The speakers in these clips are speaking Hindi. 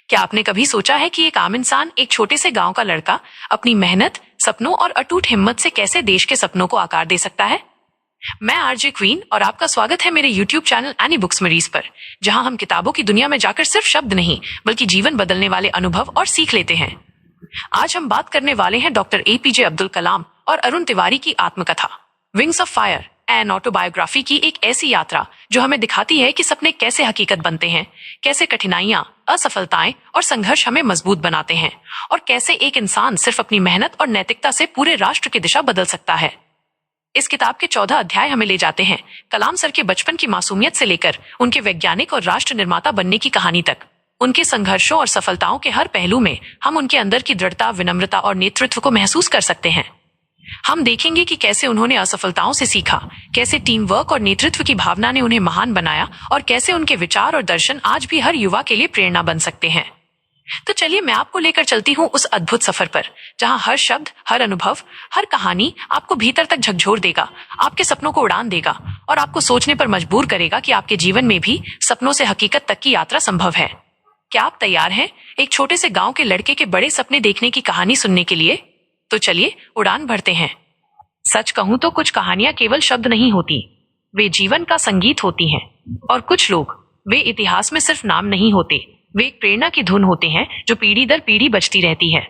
क्या आपने कभी सोचा है कि एक आम इंसान, एक छोटे से गांव का लड़का, अपनी मेहनत, सपनों और अटूट हिम्मत से कैसे देश के सपनों को आकार दे सकता है? मैं आरजे क्वीन और आपका स्वागत है मेरे यूट्यूब चैनल एनी बुक्स मरीज पर, जहां हम किताबों की दुनिया में जाकर सिर्फ शब्द नहीं बल्कि जीवन बदलने वाले अनुभव और सीख लेते हैं। आज हम बात करने वाले हैं डॉक्टर एपीजे अब्दुल कलाम और अरुण तिवारी की आत्मकथा wings of fire an autobiography की एक ऐसी यात्रा जो हमें दिखाती है कि सपने कैसे हकीकत बनते हैं, कैसे कठिनाइयां, असफलताएं और संघर्ष हमें मजबूत बनाते हैं, और कैसे एक इंसान सिर्फ अपनी मेहनत और नैतिकता से पूरे राष्ट्र की दिशा बदल सकता है। इस किताब के 14 अध्याय हमें ले जाते हैं कलाम सर के बचपन की मासूमियत से लेकर उनके वैज्ञानिक और राष्ट्र निर्माता बनने की कहानी तक। उनके संघर्षों और सफलताओं के हर पहलू में हम उनके अंदर की दृढ़ता, विनम्रता और नेतृत्व को महसूस कर सकते हैं। हम देखेंगे कि कैसे उन्होंने असफलताओं से सीखा, कैसे टीम वर्क और नेतृत्व की भावना ने उन्हें महान बनाया, और कैसे उनके विचार और दर्शन आज भी हर युवा के लिए प्रेरणा बन सकते हैं। तो चलिए मैं आपको लेकर चलती हूँ उस अद्भुत सफर पर, जहाँ हर शब्द, हर अनुभव, हर कहानी आपको भीतर तक झकझोर देगा, आपके सपनों को उड़ान देगा और आपको सोचने पर मजबूर करेगा कि आपके जीवन में भी सपनों से हकीकत तक की यात्रा संभव है। क्या आप तैयार हैं एक छोटे से गांव के लड़के के बड़े सपने देखने की कहानी सुनने के लिए? तो चलिए उड़ान भरते हैं। सच कहूं तो कुछ कहानियां केवल शब्द नहीं होती, वे जीवन का संगीत होती हैं। और कुछ लोग, वे इतिहास में सिर्फ नाम नहीं होते, वे एक प्रेरणा की धुन होते हैं जो पीढ़ी दर पीढ़ी बजती रहती है।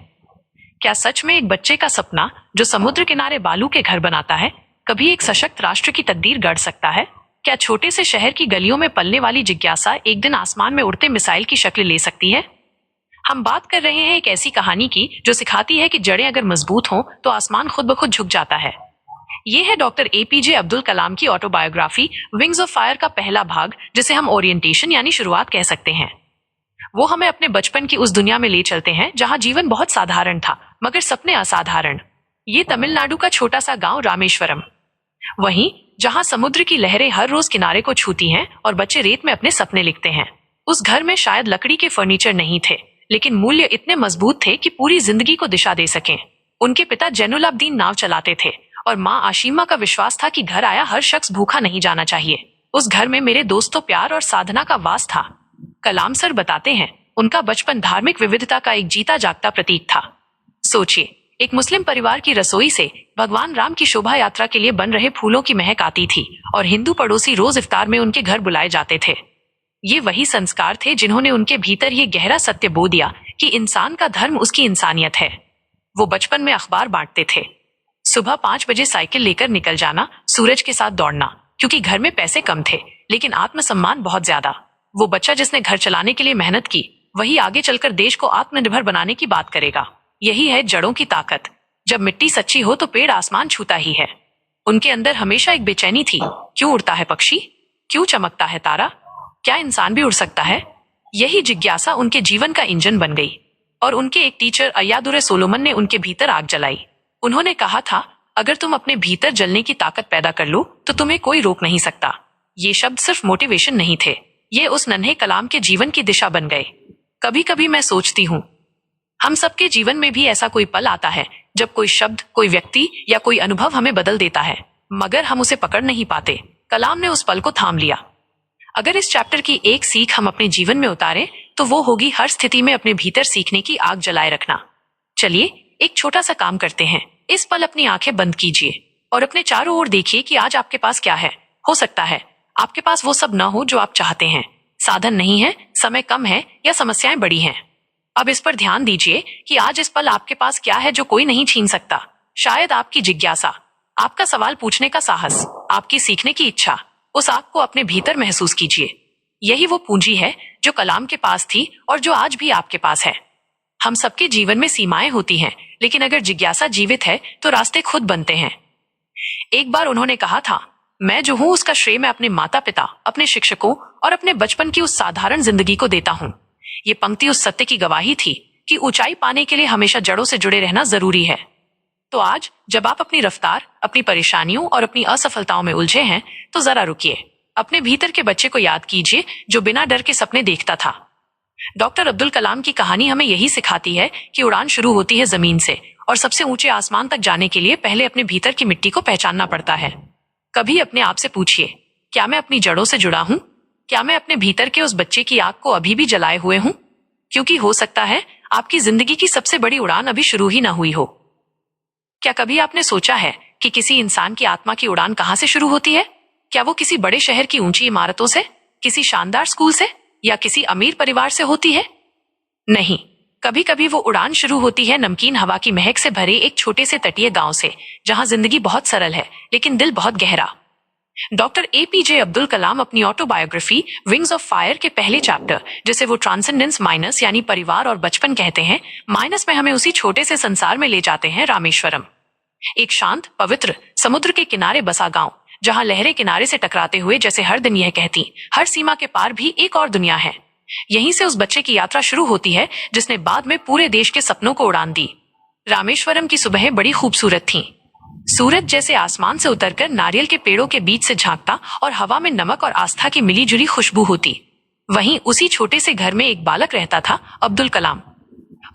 क्या सच में एक बच्चे का सपना जो समुद्र किनारे बालू के घर बनाता है, कभी एक सशक्त राष्ट्र की तकदीर गढ़ सकता है? क्या छोटे से शहर की गलियों में पलने वाली जिज्ञासा एक दिन आसमान में उड़ते मिसाइल की शक्ल ले सकती है? हम बात कर रहे हैं एक ऐसी कहानी की जो सिखाती है कि जड़ें अगर मजबूत हों तो आसमान खुद ब खुद झुक जाता है। ये है डॉक्टर एपीजे अब्दुल कलाम की ऑटोबायोग्राफी विंग्स ऑफ फायर का पहला भाग, जिसे हम ओरिएंटेशन यानी शुरुआत कह सकते हैं। वो हमें अपने बचपन की उस दुनिया में ले चलते हैं जहां जीवन बहुत साधारण था मगर सपने असाधारण। ये तमिलनाडु का छोटा सा गांव रामेश्वरम, वहीं जहां समुद्र की लहरें हर रोज किनारे को छूती हैं और बच्चे रेत में अपने सपने लिखते हैं। उस घर में शायद लकड़ी के फर्नीचर नहीं थे, लेकिन मूल्य इतने मजबूत थे कि पूरी जिंदगी को दिशा दे सकें। उनके पिता जैनुलाब्दीन नाव चलाते थे और माँ आशिमा का विश्वास था कि घर आया हर शख्स भूखा नहीं जाना चाहिए। उस घर में मेरे दोस्तों, प्यार और साधना का वास था। कलाम सर बताते हैं, उनका बचपन धार्मिक विविधता का एक जीता जागता प्रतीक था। सोचिए, एक मुस्लिम परिवार की रसोई से भगवान राम की शोभा यात्रा के लिए बन रहे फूलों की महक आती थी और हिंदू पड़ोसी रोज इफ्तार में उनके घर बुलाए जाते थे। ये वही संस्कार थे जिन्होंने उनके भीतर ये गहरा सत्य बो दिया कि इंसान का धर्म उसकी इंसानियत है। वो बचपन में अखबार बांटते थे, सुबह 5 बजे साइकिल लेकर निकल जाना, सूरज के साथ दौड़ना, क्योंकि घर में पैसे कम थे लेकिन आत्मसम्मान बहुत ज्यादा। वो बच्चा जिसने घर चलाने के लिए मेहनत की, वही आगे चलकर देश को आत्मनिर्भर बनाने की बात करेगा। यही है जड़ों की ताकत। जब मिट्टी सच्ची हो तो पेड़ आसमान छूता ही है। उनके अंदर हमेशा एक बेचैनी थी, क्यों उड़ता है पक्षी, क्यों चमकता है तारा, क्या इंसान भी उड़ सकता है? यही जिज्ञासा उनके जीवन का इंजन बन गई। और उनके एक टीचर अय्यादुरै सोलोमन ने उनके भीतर आग जलाई। उन्होंने कहा था, अगर तुम अपने भीतर जलने की ताकत पैदा कर लो तो तुम्हें कोई रोक नहीं सकता। ये शब्द सिर्फ मोटिवेशन नहीं थे, ये उस नन्हे कलाम के जीवन की दिशा बन गए। कभी कभी मैं सोचती हूँ, हम सबके जीवन में भी ऐसा कोई पल आता है जब कोई शब्द, कोई व्यक्ति या कोई अनुभव हमें बदल देता है, मगर हम उसे पकड़ नहीं पाते। कलाम ने उस पल को थाम लिया। अगर इस चैप्टर की एक सीख हम अपने जीवन में उतारें तो वो होगी हर स्थिति में अपने भीतर सीखने की आग जलाए रखना। चलिए एक छोटा सा काम करते हैं। इस पल अपनी आंखें बंद कीजिए और अपने चारों ओर देखिए कि आज आपके पास क्या है। हो सकता है आपके पास वो सब न हो जो आप चाहते हैं, साधन नहीं है, समय कम है या समस्याएं बड़ी हैं। अब इस पर ध्यान दीजिए कि आज इस पल आपके पास क्या है जो कोई नहीं छीन सकता। शायद आपकी जिज्ञासा, आपका सवाल पूछने का साहस, आपकी सीखने की इच्छा। उस आग को अपने भीतर महसूस कीजिए। यही वो पूंजी है जो कलाम के पास थी और जो आज भी आपके पास है। हम सबके जीवन में सीमाएं होती हैं, लेकिन अगर जिज्ञासा जीवित है तो रास्ते खुद बनते हैं। एक बार उन्होंने कहा था, मैं जो हूं उसका श्रेय मैं अपने माता पिता, अपने शिक्षकों और अपने बचपन की उस साधारण जिंदगी को देता हूं। ये पंक्ति उस सत्य की गवाही थी कि ऊंचाई पाने के लिए हमेशा जड़ों से जुड़े रहना जरूरी है। तो आज जब आप अपनी रफ्तार, अपनी परेशानियों और अपनी असफलताओं में उलझे हैं, तो जरा रुकिए। अपने भीतर के बच्चे को याद कीजिए जो बिना डर के सपने देखता था। डॉक्टर अब्दुल कलाम की कहानी हमें यही सिखाती है कि उड़ान शुरू होती है जमीन से, और सबसे ऊंचे आसमान तक जाने के लिए पहले अपने भीतर की मिट्टी को पहचानना पड़ता है। कभी अपने आप से पूछिए, क्या मैं अपनी जड़ों से जुड़ा हूं? क्या मैं अपने भीतर के उस बच्चे की आग को अभी भी जलाए हुए हूं? क्योंकि हो सकता है आपकी जिंदगी की सबसे बड़ी उड़ान अभी शुरू ही ना हुई हो। क्या कभी आपने सोचा है कि किसी इंसान की आत्मा की उड़ान कहाँ से शुरू होती है? क्या वो किसी बड़े शहर की ऊंची इमारतों से, किसी शानदार स्कूल से, या किसी अमीर परिवार से होती है? नहीं, कभी कभी वो उड़ान शुरू होती है नमकीन हवा की महक से भरे एक छोटे से तटीय गांव से, जहां जिंदगी बहुत सरल है लेकिन दिल बहुत गहरा। डॉक्टर एपीजे अब्दुल कलाम अपनी ऑटोबायोग्राफी विंग्स ऑफ फायर के पहले चैप्टर, जिसे वो ट्रांसेंडेंस माइनस यानी परिवार और बचपन कहते हैं, माइनस में हमें उसी छोटे से संसार में ले जाते हैं। रामेश्वरम, एक शांत पवित्र समुद्र के किनारे बसा गांव, जहां लहरें किनारे से टकराते हुए जैसे हर दिन यह कहती, हर सीमा के पार भी एक और दुनिया है। यहीं से उस बच्चे की यात्रा शुरू होती है जिसने बाद में पूरे देश के सपनों को उड़ान दी। रामेश्वरम की सुबहें बड़ी खूबसूरत थीं। सूरज जैसे आसमान से उतरकर नारियल के पेड़ों के बीच से झांकता और हवा में नमक और आस्था की मिलीजुली खुशबू होती। वहीं उसी छोटे से घर में एक बालक रहता था, अब्दुल कलाम।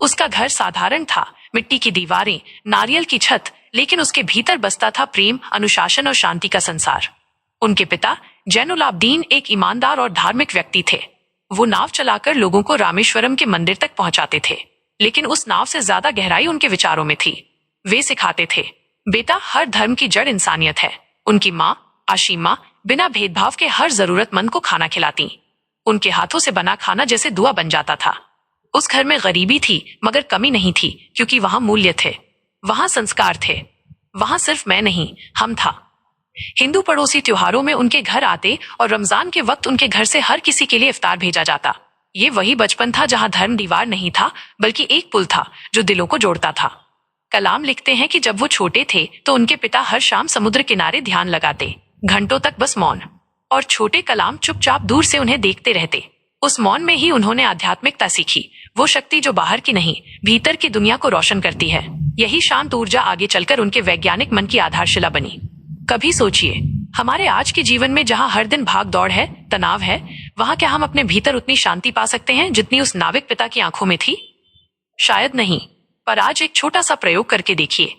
उसका घर साधारण था, मिट्टी की दीवारें, नारियल की छत, लेकिन उसके भीतर बसता था प्रेम, अनुशासन और शांति का संसार। उनके पिता जैनुल आबदीन एक ईमानदार और धार्मिक व्यक्ति थे। वो नाव चलाकर लोगों को रामेश्वरम के मंदिर तक पहुंचाते थे, लेकिन उस नाव से ज्यादा गहराई उनके विचारों में थी। वे सिखाते थे, बेटा, हर धर्म की जड़ इंसानियत है। उनकी माँ आशिमा बिना भेदभाव के हर जरूरतमंद को खाना खिलाती। उनके हाथों से बना खाना जैसे दुआ बन जाता था। उस घर में गरीबी थी मगर कमी नहीं थी, क्योंकि वहां मूल्य थे, वहां संस्कार थे, वहां सिर्फ मैं नहीं, हम था। हिंदू पड़ोसी त्योहारों में उनके घर आते और रमजान के वक्त उनके घर से हर किसी के लिए इफ्तार भेजा जाता। ये वही बचपन था जहां धर्म दीवार नहीं था, बल्कि एक पुल था जो दिलों को जोड़ता था। कलाम लिखते हैं कि जब वो छोटे थे तो उनके पिता हर शाम समुद्र किनारे ध्यान लगाते, घंटों तक बस मौन, और छोटे कलाम चुपचाप दूर से उन्हें देखते रहते। उस मौन में ही उन्होंने आध्यात्मिकता सीखी, वो शक्ति जो बाहर की नहीं, भीतर की दुनिया को रोशन करती है। यही शांत ऊर्जा आगे चलकर उनके वैज्ञानिक मन की आधारशिला बनी। कभी सोचिए, हमारे आज के जीवन में जहां हर दिन भाग दौड़ है, तनाव है, वहां क्या हम अपने भीतर उतनी शांति पा सकते हैं जितनी उस नाविक पिता की आंखों में थी? शायद नहीं, पर आज एक छोटा सा प्रयोग करके देखिए।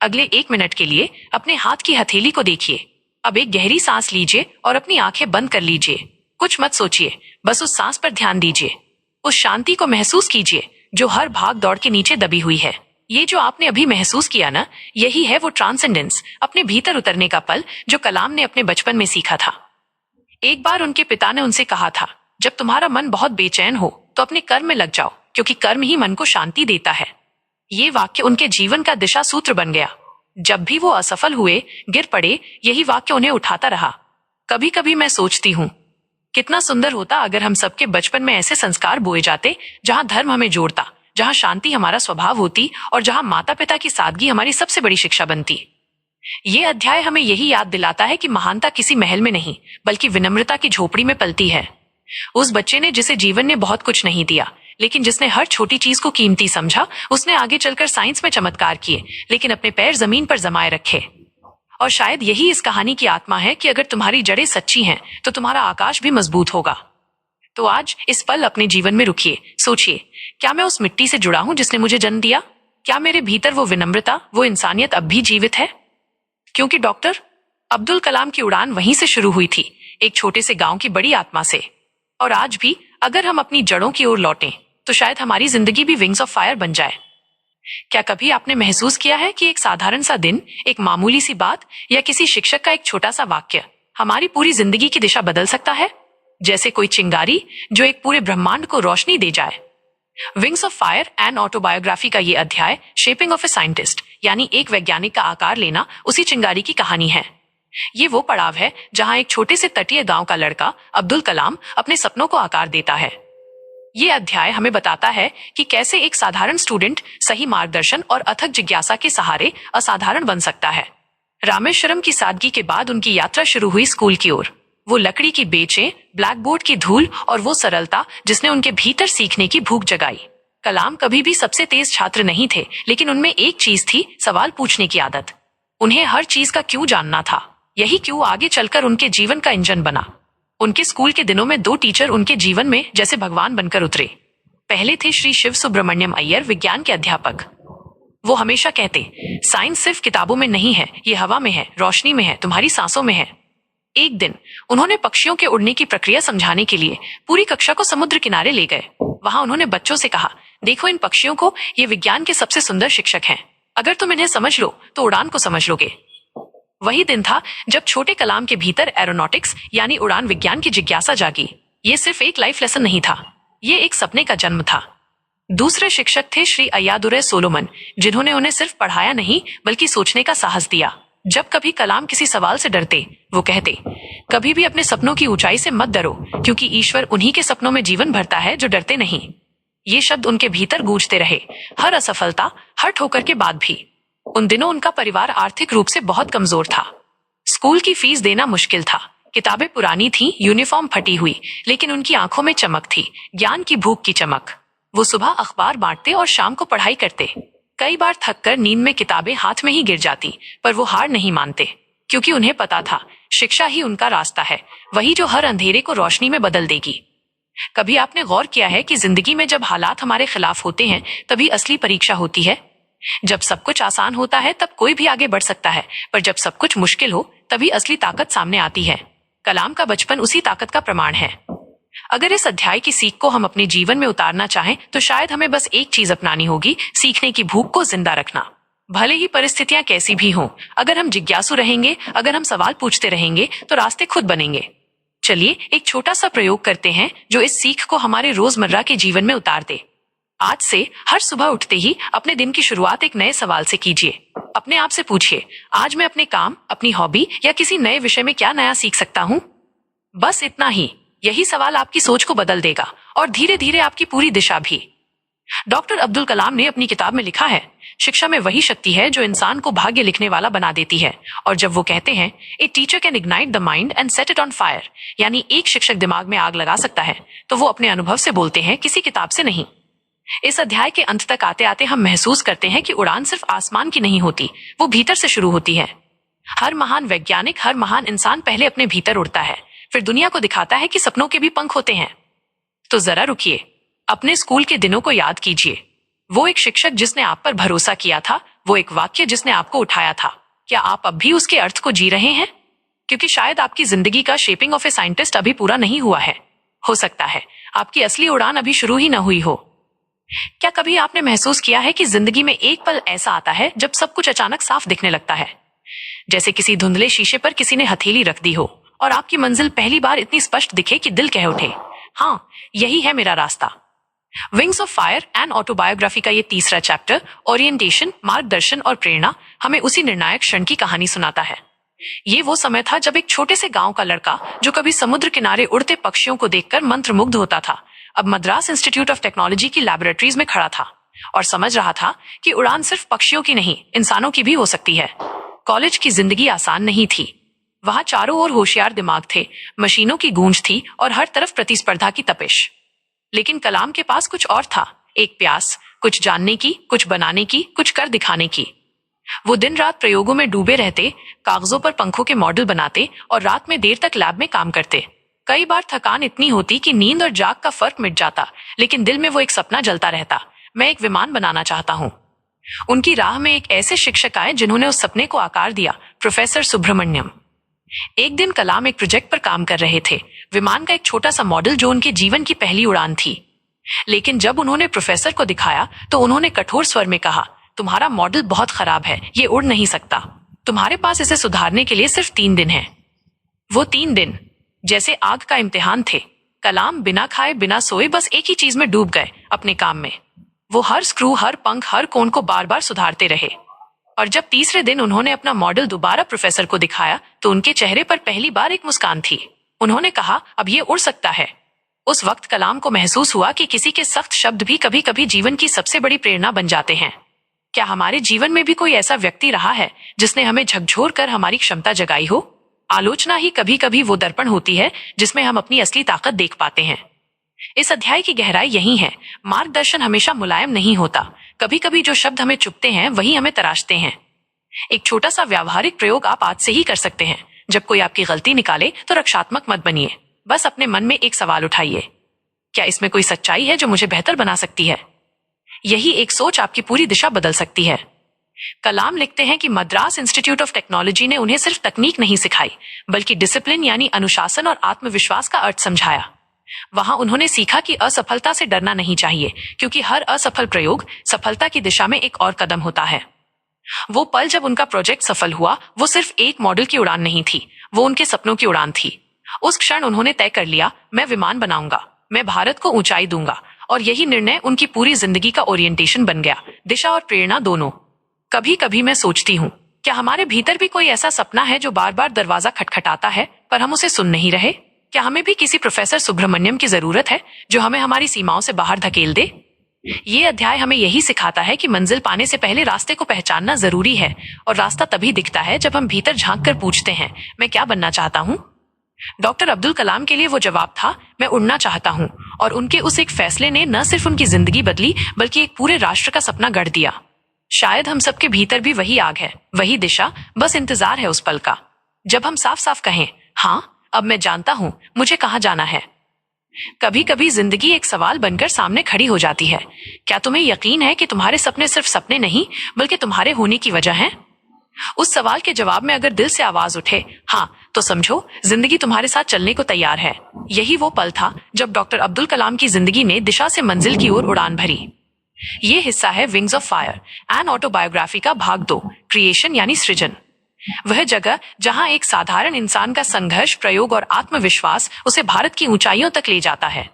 अगले 1 मिनट के लिए अपने हाथ की हथेली को देखिए। अब एक गहरी सांस लीजिए और अपनी आंखें बंद कर लीजिए। कुछ मत सोचिए, बस उस सांस पर ध्यान दीजिए। उस शांति को महसूस कीजिए जो हर भाग दौड़ के नीचे दबी हुई है। ये जो आपने अभी महसूस किया ना, यही है वो ट्रांसेंडेंस, अपने भीतर उतरने का पल जो कलाम ने अपने बचपन में सीखा था। एक बार उनके पिता ने उनसे कहा था, जब तुम्हारा मन बहुत बेचैन हो तो अपने कर्म में लग जाओ, क्योंकि कर्म ही मन को शांति देता है। ये वाक्य उनके जीवन का दिशा सूत्र बन गया। जब भी वो असफल हुए, गिर पड़े, यही वाक्य उन्हें उठाता रहा। कभी कभी मैं सोचती हूँ, कितना सुंदर होता अगर हम सबके बचपन में ऐसे संस्कार बोए जाते, जहां धर्म हमें जोड़ता, जहां शांति हमारा स्वभाव होती और जहां माता पिता की सादगी हमारी सबसे बड़ी शिक्षा बनती। ये अध्याय हमें यही याद दिलाता है कि महानता किसी महल में नहीं, बल्कि विनम्रता की झोपड़ी में पलती है। उस बच्चे ने, जिसे जीवन ने बहुत कुछ नहीं दिया, लेकिन जिसने हर छोटी चीज को कीमती समझा, उसने आगे चलकर साइंस में चमत्कार किए, लेकिन अपने पैर जमीन पर जमाए रखे। और शायद यही इस कहानी की आत्मा है कि अगर तुम्हारी जड़ें सच्ची हैं, तो तुम्हारा आकाश भी मजबूत होगा। तो आज इस पल अपने जीवन में रुकिए, सोचिए, क्या मैं उस मिट्टी से जुड़ा हूं जिसने मुझे जन्म दिया? क्या मेरे भीतर वो विनम्रता, वो इंसानियत अब भी जीवित है? क्योंकि डॉक्टर अब्दुल कलाम की उड़ान वहीं से शुरू हुई थी, एक छोटे से गांव की बड़ी आत्मा से। और आज भी अगर हम अपनी जड़ों की ओर लौटें, तो शायद हमारी जिंदगी भी विंग्स ऑफ फायर बन जाए। क्या कभी आपने महसूस किया है कि एक साधारण सा दिन, एक मामूली सी बात, या किसी शिक्षक का एक छोटा सा वाक्य हमारी पूरी जिंदगी की दिशा बदल सकता है? जैसे कोई चिंगारी जो एक पूरे ब्रह्मांड को रोशनी दे जाए। Wings of fire and autobiography का ये अध्याय शेपिंग ऑफ ए साइंटिस्ट, यानी एक वैज्ञानिक का आकार लेना, उसी चिंगारी की कहानी है। ये वो पड़ाव है जहां एक छोटे से तटीय गांव का लड़का अब्दुल कलाम अपने सपनों को आकार देता है। ये अध्याय हमें बताता है कि कैसे एक साधारण स्टूडेंट सही मार्गदर्शन और अथक जिज्ञासा के सहारे असाधारण बन सकता है। रामेश्वरम की सादगी के बाद उनकी यात्रा शुरू हुई स्कूल की ओर। वो लकड़ी की बेचें, ब्लैकबोर्ड की धूल और वो सरलता जिसने उनके भीतर सीखने की भूख जगाई। कलाम कभी भी सबसे तेज छात्र नहीं थे, लेकिन उनमें एक चीज थी, सवाल पूछने की आदत। उन्हें हर चीज का क्यों जानना था। यही क्यों आगे चलकर उनके जीवन का इंजन बना। उनके स्कूल के दिनों में 2 टीचर उनके जीवन में जैसे भगवान बनकर उतरे। पहले थे श्री शिव सुब्रमण्यम अय्यर, विज्ञान के अध्यापक। वो हमेशा कहते, साइंस सिर्फ किताबों में नहीं है, ये हवा में है, रोशनी में है, तुम्हारी सांसों में है। एक दिन उन्होंने पक्षियों के उड़ने की प्रक्रिया समझाने के लिए पूरी कक्षा को समुद्र किनारे ले गए। वहां उन्होंने बच्चों से कहा, देखो इन पक्षियों को, ये विज्ञान के सबसे सुंदर शिक्षक हैं। अगर तुम इन्हें समझ लो तो उड़ान को समझ लोगे। वही दिन था जब छोटे कलाम के भीतर एरोनॉटिक्स यानी उड़ान विज्ञान की जिज्ञासा जागी। ये सिर्फ एक लाइफ लेसन नहीं था, ये एक सपने का जन्म था। दूसरे शिक्षक थे श्री अय्यादुरै सोलोमन, जिन्होंने उन्हें सिर्फ पढ़ाया नहीं बल्कि सोचने का साहस दिया। जब कभी कलाम किसी सवाल से डरते, वो कहते, कभी भी अपने सपनों की ऊंचाई से मत डरो, क्योंकि ईश्वर उन्हीं के सपनों में जीवन भरता है जो डरते नहीं। ये शब्द उनके भीतर गूंजते रहे, हर असफलता, हर ठोकर के बाद भी। उन दिनों उनका परिवार आर्थिक रूप से बहुत कमजोर था। स्कूल की फीस देना मुश्किल था, किताबें पुरानी थीं, यूनिफॉर्म फटी हुई, लेकिन उनकी आंखों में चमक थी, ज्ञान की भूख की चमक। वो सुबह अखबार बांटते और शाम को पढ़ाई करते। कई बार थककर नींद में किताबें हाथ में ही गिर जाती, पर वो हार नहीं मानते, क्योंकि उन्हें पता था शिक्षा ही उनका रास्ता है, वही जो हर अंधेरे को रोशनी में बदल देगी। कभी आपने गौर किया है कि जिंदगी में जब हालात हमारे खिलाफ होते हैं तभी असली परीक्षा होती है। जब सब कुछ आसान होता है तब कोई भी आगे बढ़ सकता है, पर जब सब कुछ मुश्किल हो तभी असली ताकत सामने आती है। कलाम का बचपन उसी ताकत का प्रमाण है। अगर इस अध्याय की सीख को हम अपने जीवन में उतारना चाहें तो शायद हमें बस एक चीज अपनानी होगी, सीखने की भूख को जिंदा रखना। भले ही परिस्थितियां कैसी भी हों, अगर हम जिज्ञासु रहेंगे, अगर हम सवाल पूछते रहेंगे तो रास्ते खुद बनेंगे। चलिए एक छोटा सा प्रयोग करते हैं जो इस सीख को हमारे रोजमर्रा के जीवन में उतार दे। आज से हर सुबह उठते ही अपने दिन की शुरुआत एक नए सवाल से कीजिए। अपने आप से पूछिए, आज मैं अपने काम, अपनी हॉबी या किसी नए विषय में क्या नया सीख सकता हूँ। बस इतना ही। यही सवाल आपकी सोच को बदल देगा और धीरे धीरे आपकी पूरी दिशा भी। डॉक्टर अब्दुल कलाम ने अपनी किताब में लिखा है, शिक्षा में वही शक्ति है जो इंसान को भाग्य लिखने वाला बना देती है। और जब वो कहते हैं, a teacher can ignite the mind and set it on fire, यानी एक शिक्षक दिमाग में आग लगा सकता है, तो वो अपने अनुभव से बोलते हैं, किसी किताब से नहीं। इस अध्याय के अंत तक आते आते हम महसूस करते हैं कि उड़ान सिर्फ आसमान की नहीं होती, वो भीतर से शुरू होती है। हर महान वैज्ञानिक, हर महान इंसान पहले अपने भीतर उड़ता है, फिर दुनिया को दिखाता है कि सपनों के भी पंख होते हैं। तो जरा रुकिए, अपने स्कूल के दिनों को याद कीजिए। वो एक शिक्षक जिसने आप पर भरोसा किया था, वो एक वाक्य जिसने आपको उठाया था। क्या आप अब भी उसके अर्थ को जी रहे हैं? क्योंकि शायद आपकी जिंदगी का शेपिंग ऑफ ए साइंटिस्ट अभी पूरा नहीं हुआ है। हो सकता है आपकी असली उड़ान अभी शुरू ही न हुई हो। क्या कभी आपने महसूस किया है कि जिंदगी में एक पल ऐसा आता है जब सब कुछ अचानक साफ दिखने लगता है, जैसे किसी धुंधले शीशे पर किसी ने हथेली रख दी हो और आपकी मंजिल पहली बार इतनी स्पष्ट दिखे कि दिल कह उठे, हाँ यही है मेरा रास्ता। Wings of fire and autobiography का ये तीसरा चैप्टर, ओरिएंटेशन, मार्गदर्शन और प्रेरणा, हमें उसी निर्णायक क्षण की कहानी सुनाता है। ये वो समय था जब एक छोटे से गांव का लड़का, जो कभी समुद्र किनारे उड़ते पक्षियों को देखकर मंत्रमुग्ध होता था, अब मद्रास इंस्टीट्यूट ऑफ टेक्नोलॉजी की लैबोरेटरीज में खड़ा था और समझ रहा था कि उड़ान सिर्फ पक्षियों की नहीं, इंसानों की भी हो सकती है। कॉलेज की जिंदगी आसान नहीं थी। वहां चारों ओर होशियार दिमाग थे, मशीनों की गूंज थी और हर तरफ प्रतिस्पर्धा की तपिश। लेकिन कलाम के पास कुछ और था, एक प्यास, कुछ जानने की, कुछ बनाने की, कुछ कर दिखाने की। वो दिन रात प्रयोगों में डूबे रहते, कागजों पर पंखों के मॉडल बनाते और रात में देर तक लैब में काम करते। कई बार थकान इतनी होती कि नींद और जाग का फर्क मिट जाता, लेकिन दिल में वो एक सपना जलता रहता, मैं एक विमान बनाना चाहता हूँ। उनकी राह में एक ऐसे शिक्षक आए जिन्होंने उस सपने को आकार दिया, प्रोफेसर सुब्रमण्यम। एक दिन कलाम एक प्रोजेक्ट पर काम कर रहे थे, विमान का एक छोटा सा मॉडल जो उनके जीवन की पहली उड़ान थी। लेकिन जब उन्होंने प्रोफेसर को दिखाया तो उन्होंने कठोर स्वर में कहा, तुम्हारा मॉडल बहुत खराब है, ये उड़ नहीं सकता। तुम्हारे पास इसे सुधारने के लिए सिर्फ 3 दिन है। वो 3 दिन जैसे आग का इम्तिहान थे। कलाम बिना खाए बिना सोए बस एक ही चीज में डूब गए, अपने काम में। वो हर स्क्रू, हर पंख, हर कोण को बार बार सुधारते रहे। और जब तीसरे दिन उन्होंने अपना मॉडल दोबारा प्रोफेसर को दिखाया तो उनके चेहरे पर पहली बार एक मुस्कान थी। उन्होंने कहा, अब ये उड़ सकता है। उस वक्त कलाम को महसूस हुआ कि किसी के सख्त शब्द भी कभी कभी जीवन की सबसे बड़ी प्रेरणा बन जाते हैं। क्या हमारे जीवन में भी कोई ऐसा व्यक्ति रहा है जिसने हमें झकझोर कर हमारी क्षमता जगाई हो? आलोचना ही कभी कभी वो दर्पण होती है जिसमें हम अपनी असली ताकत देख पाते हैं। इस अध्याय की गहराई यही है, मार्गदर्शन हमेशा मुलायम नहीं होता। कभी कभी जो शब्द हमें चुभते हैं वही हमें तराशते हैं। एक छोटा सा व्यावहारिक प्रयोग आप आज से ही कर सकते हैं। जब कोई आपकी गलती निकाले तो रक्षात्मक मत बनिए, बस अपने मन में एक सवाल उठाइए, क्या इसमें कोई सच्चाई है जो मुझे बेहतर बना सकती है? यही एक सोच आपकी पूरी दिशा बदल सकती है। कलाम लिखते हैं कि मद्रास इंस्टीट्यूट ऑफ टेक्नोलॉजी ने उन्हें सिर्फ तकनीक नहीं सिखाई, बल्कि डिसिप्लिन यानी अनुशासन और आत्मविश्वास का अर्थ समझाया। वहां उन्होंने सीखा कि असफलता से डरना नहीं चाहिए, क्योंकि हर असफल प्रयोग सफलता की दिशा में एक और कदम होता है। वो पल जब उनका प्रोजेक्ट सफल हुआ, वो सिर्फ एक मॉडल की उड़ान नहीं थी, वो उनके सपनों की उड़ान थी। उस क्षण उन्होंने तय कर लिया, मैं विमान बनाऊंगा, मैं भारत को ऊंचाई दूंगा। और यही निर्णय उनकी पूरी जिंदगी का ओरिएंटेशन बन गया, दिशा और प्रेरणा दोनों। कभी कभी मैं सोचती हूँ, क्या हमारे भीतर भी कोई ऐसा सपना है जो बार बार दरवाजा खटखटाता है, पर हम उसे सुन नहीं रहे? क्या हमें भी किसी प्रोफेसर सुब्रमण्यम की जरूरत है, जो हमें हमारी सीमाओं से बाहर धकेल दे? ये अध्याय हमें यही सिखाता है कि मंजिल पाने से पहले रास्ते को पहचानना जरूरी है, और रास्ता तभी दिखता है जब हम भीतर झांक कर पूछते हैं, मैं क्या बनना चाहता हूँ? डॉक्टर अब्दुल कलाम के लिए वो जवाब था, मैं उड़ना चाहता हूँ। और उनके उस एक फैसले ने न सिर्फ उनकी जिंदगी बदली, बल्कि एक पूरे राष्ट्र का सपना गढ़ दिया। शायद हम सबके भीतर भी वही आग है, वही दिशा, बस इंतजार है उस पल का, जब हम साफ साफ कहें, हाँ अब मैं जानता हूं मुझे कहाँ जाना है। कभी कभी जिंदगी एक सवाल बनकर सामने खड़ी हो जाती है, क्या तुम्हें यकीन है कि तुम्हारे सपने सिर्फ सपने नहीं, बल्कि तुम्हारे होने की वजह है? उस सवाल के जवाब में अगर दिल से आवाज उठे, हाँ, तो समझो जिंदगी तुम्हारे साथ चलने को तैयार है। यही वो पल था जब डॉक्टर अब्दुल कलाम की जिंदगी ने दिशा से मंजिल की ओर उड़ान भरी। ये हिस्सा है wings of fire, an autobiography का भाग 2, क्रिएशन यानी सृजन। वह जगह जहां एक साधारण इंसान का संघर्ष, प्रयोग और आत्मविश्वास उसे भारत की ऊंचाइयों तक ले जाता है।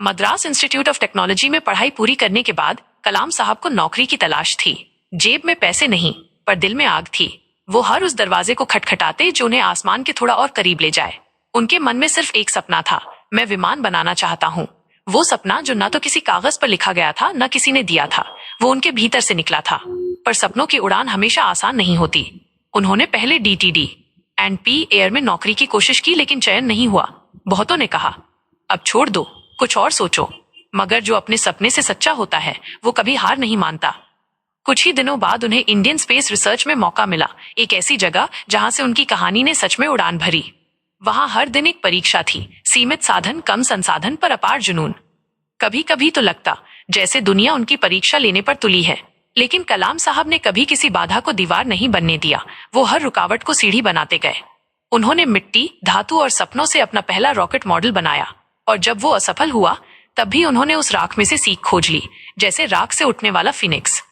मद्रास इंस्टीट्यूट ऑफ टेक्नोलॉजी में पढ़ाई पूरी करने के बाद कलाम साहब को नौकरी की तलाश थी। जेब में पैसे नहीं, पर दिल में आग थी। वो हर उस दरवाजे को खटखटाते जो उन्हें आसमान के थोड़ा और करीब ले जाए। उनके मन में सिर्फ एक सपना था, मैं विमान बनाना चाहता हूँ। वो सपना जो न तो किसी कागज पर लिखा गया था, न किसी ने दिया था, वो उनके भीतर से निकला था। पर सपनों की उड़ान हमेशा आसान नहीं होती। उन्होंने पहले DTD एंड P एयर में नौकरी की कोशिश की, लेकिन चयन नहीं हुआ। बहुतों ने कहा, अब छोड़ दो, कुछ और सोचो। मगर जो अपने सपने से सच्चा होता है, वो कभी हार नहीं मानता। कुछ ही दिनों बाद उन्हें इंडियन स्पेस रिसर्च में मौका मिला, एक ऐसी जगह जहां से उनकी कहानी ने सच में उड़ान भरी। वहां हर दिन एक परीक्षा थी, सीमित साधन, कम संसाधन, पर अपार जुनून। कभी कभी तो लगता जैसे दुनिया उनकी परीक्षा लेने पर तुली है, लेकिन कलाम साहब ने कभी किसी बाधा को दीवार नहीं बनने दिया। वो हर रुकावट को सीढ़ी बनाते गए। उन्होंने मिट्टी, धातु और सपनों से अपना पहला रॉकेट मॉडल बनाया, और जब वो असफल हुआ, तब भी उन्होंने उस राख में से सीख खोज ली, जैसे राख से उठने वाला फिनिक्स।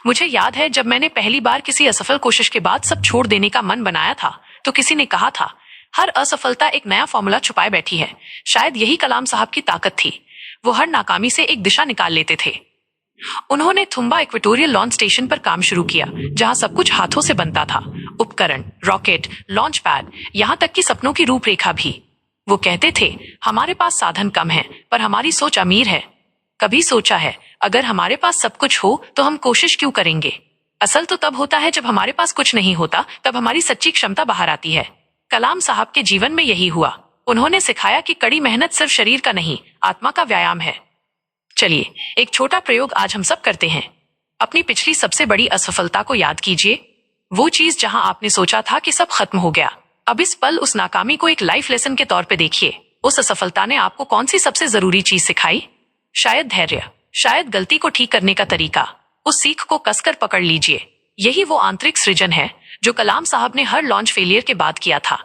मुझे याद है जब मैंने पहली बार किसी असफल कोशिश के बाद सब छोड़ देने का मन बनाया था, तो किसी ने कहा था, हर असफलता एक नया फॉर्मूला छुपाए बैठी है। शायद यही कलाम साहब की ताकत थी। वो हर नाकामी से एक दिशा निकाल लेते थे। उन्होंने थुम्बा इक्वेटोरियल लॉन्च स्टेशन पर काम शुरू किया, जहां सब कुछ हाथों से बनता था, उपकरण, रॉकेट, लॉन्च पैड, यहां तक कि सपनों की रूपरेखा भी। वो कहते थे, हमारे पास साधन कम है, पर हमारी सोच अमीर है। कभी सोचा है, अगर हमारे पास सब कुछ हो तो हम कोशिश क्यों करेंगे? असल तो तब होता है जब हमारे पास कुछ नहीं होता, तब हमारी सच्ची क्षमता बाहर आती है। कलाम साहब के जीवन में यही हुआ। उन्होंने सिखाया कि कड़ी मेहनत सिर्फ शरीर का नहीं, आत्मा का व्यायाम है। चलिए एक छोटा प्रयोग आज हम सब करते हैं। अपनी पिछली सबसे बड़ी असफलता को याद कीजिए। वो चीज जहां आपने सोचा था कि सब खत्म हो गया। अब इस पल उस नाकामी को एक लाइफ लेसन के तौर पे देखिए। उस असफलता ने आपको कौन सी सबसे जरूरी चीज सिखाई? शायद धैर्य, शायद गलती को ठीक करने का तरीका। उस सीख को कसकर पकड़ लीजिए। यही वो आंतरिक सृजन है जो कलाम साहब ने हर लॉन्च फेलियर के बाद किया था।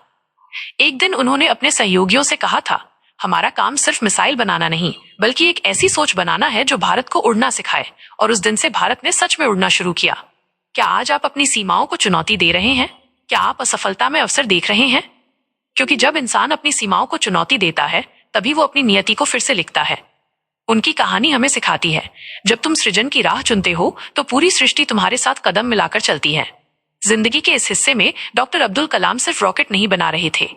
एक दिन उन्होंने अपने सहयोगियों से कहा था, हमारा काम सिर्फ मिसाइल बनाना नहीं, बल्कि एक ऐसी सोच बनाना है जो भारत को उड़ना सिखाए। और उस दिन से भारत ने सच में उड़ना शुरू किया। क्या आज आप अपनी सीमाओं को चुनौती दे रहे हैं? क्या आप असफलता में अवसर देख रहे हैं? क्योंकि जब इंसान अपनी सीमाओं को चुनौती देता है, तभी वो अपनी नियति को फिर से लिखता है। उनकी कहानी हमें सिखाती है, जब तुम सृजन की राह चुनते हो, तो पूरी सृष्टि तुम्हारे साथ कदम मिलाकर चलती है। जिंदगी के इस हिस्से में डॉक्टर अब्दुल कलाम सिर्फ रॉकेट नहीं बना रहे थे,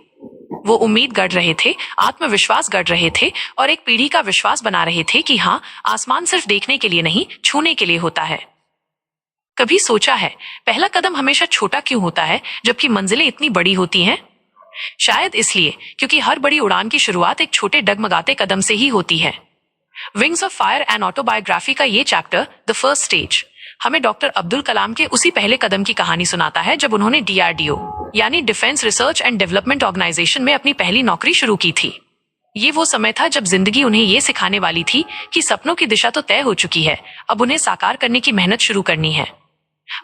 वो उम्मीद गढ़ रहे थे, आत्मविश्वास गढ़ रहे थे, और एक पीढ़ी का विश्वास बना रहे थे कि हाँ, आसमान सिर्फ देखने के लिए नहीं, छूने के लिए होता है। कभी सोचा है, पहला कदम हमेशा छोटा क्यों होता है, जबकि मंजिलें इतनी बड़ी होती हैं? शायद इसलिए क्योंकि हर बड़ी उड़ान की शुरुआत एक छोटे डगमगाते कदम से ही होती है। Wings of fire and autobiography का ये चैप्टर, द फर्स्ट स्टेज, हमें डॉक्टर अब्दुल कलाम के उसी पहले कदम की कहानी सुनाता है जब उन्होंने DRDO यानी defence research and development organisation में अपनी पहली नौकरी शुरू की थी। ये वो समय था जब जिंदगी उन्हें ये सिखाने वाली थी कि सपनों की दिशा तो तय हो चुकी है, अब उन्हें साकार करने की मेहनत शुरू करनी है।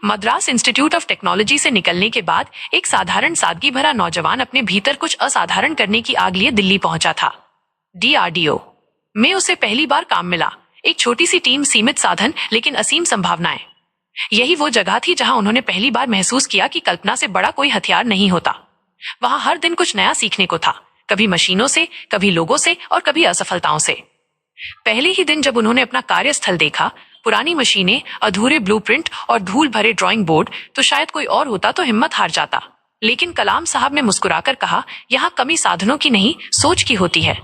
मद्रास इंस्टीट्यूट ऑफ टेक्नोलॉजी से निकलने के बाद एक साधारण सादगी भरा नौजवान अपने भीतर कुछ असाधारण करने की आग लिए दिल्ली पहुंचा था। DRDO में उसे पहली बार काम मिला। एक छोटी सी टीम, सीमित साधन, लेकिन असीम संभावनाएं। यही वो जगह थी जहां उन्होंने पहली बार महसूस किया कि कल्पना से बड़ा कोई हथियार नहीं होता। वहां हर दिन कुछ नया सीखने को था, कभी मशीनों से, कभी लोगों से और कभी असफलताओं से। पहले ही दिन जब उन्होंने अपना कार्यस्थल देखा, पुरानी मशीनें, अधूरे ब्लूप्रिंट और धूल भरे ड्राइंग बोर्ड, तो शायद कोई और होता तो हिम्मत हार जाता। लेकिन कलाम साहब ने मुस्कुराकर कहा, यहाँ कमी साधनों की नहीं, सोच की होती है।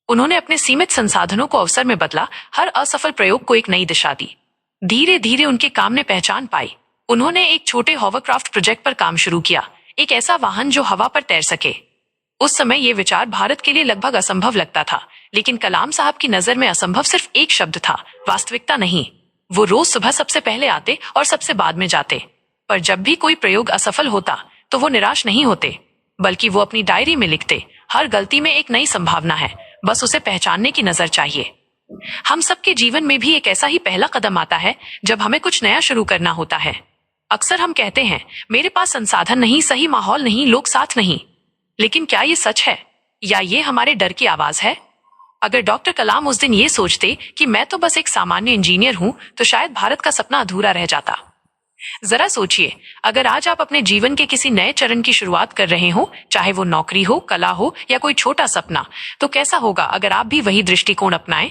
उन्होंने अपने सीमित संसाधनों को अवसर में बदला, हर असफल प्रयोग को एक नई दिशा दी। धीरे धीरे उनके काम ने पहचान पाई। उन्होंने एक छोटे हॉवरक्राफ्ट प्रोजेक्ट पर काम शुरू किया, एक ऐसा वाहन जो हवा पर तैर सके। उस समय ये विचार भारत के लिए लगभग असंभव लगता था, लेकिन कलाम साहब की नजर में असंभव सिर्फ एक शब्द था, वास्तविकता नहीं। वो रोज सुबह सबसे पहले आते और सबसे बाद में जाते, पर जब भी कोई प्रयोग असफल होता तो वो निराश नहीं होते, बल्कि वो अपनी डायरी में लिखते, हर गलती में एक नई संभावना है, बस उसे पहचानने की नजर चाहिए। हम सबके जीवन में भी एक ऐसा ही पहला कदम आता है जब हमें कुछ नया शुरू करना होता है। अक्सर हम कहते हैं, मेरे पास संसाधन नहीं, सही माहौल नहीं, लोग साथ नहीं। लेकिन क्या ये सच है, या ये हमारे डर की आवाज है? अगर डॉक्टर कलाम उस दिन ये सोचते कि मैं तो बस एक सामान्य इंजीनियर हूं, तो शायद भारत का सपना अधूरा रह जाता। जरा सोचिए, अगर आज आप अपने जीवन के किसी नए चरण की शुरुआत कर रहे हो, चाहे वो नौकरी हो, कला हो या कोई छोटा सपना, तो कैसा होगा अगर आप भी वही दृष्टिकोण अपनाएं?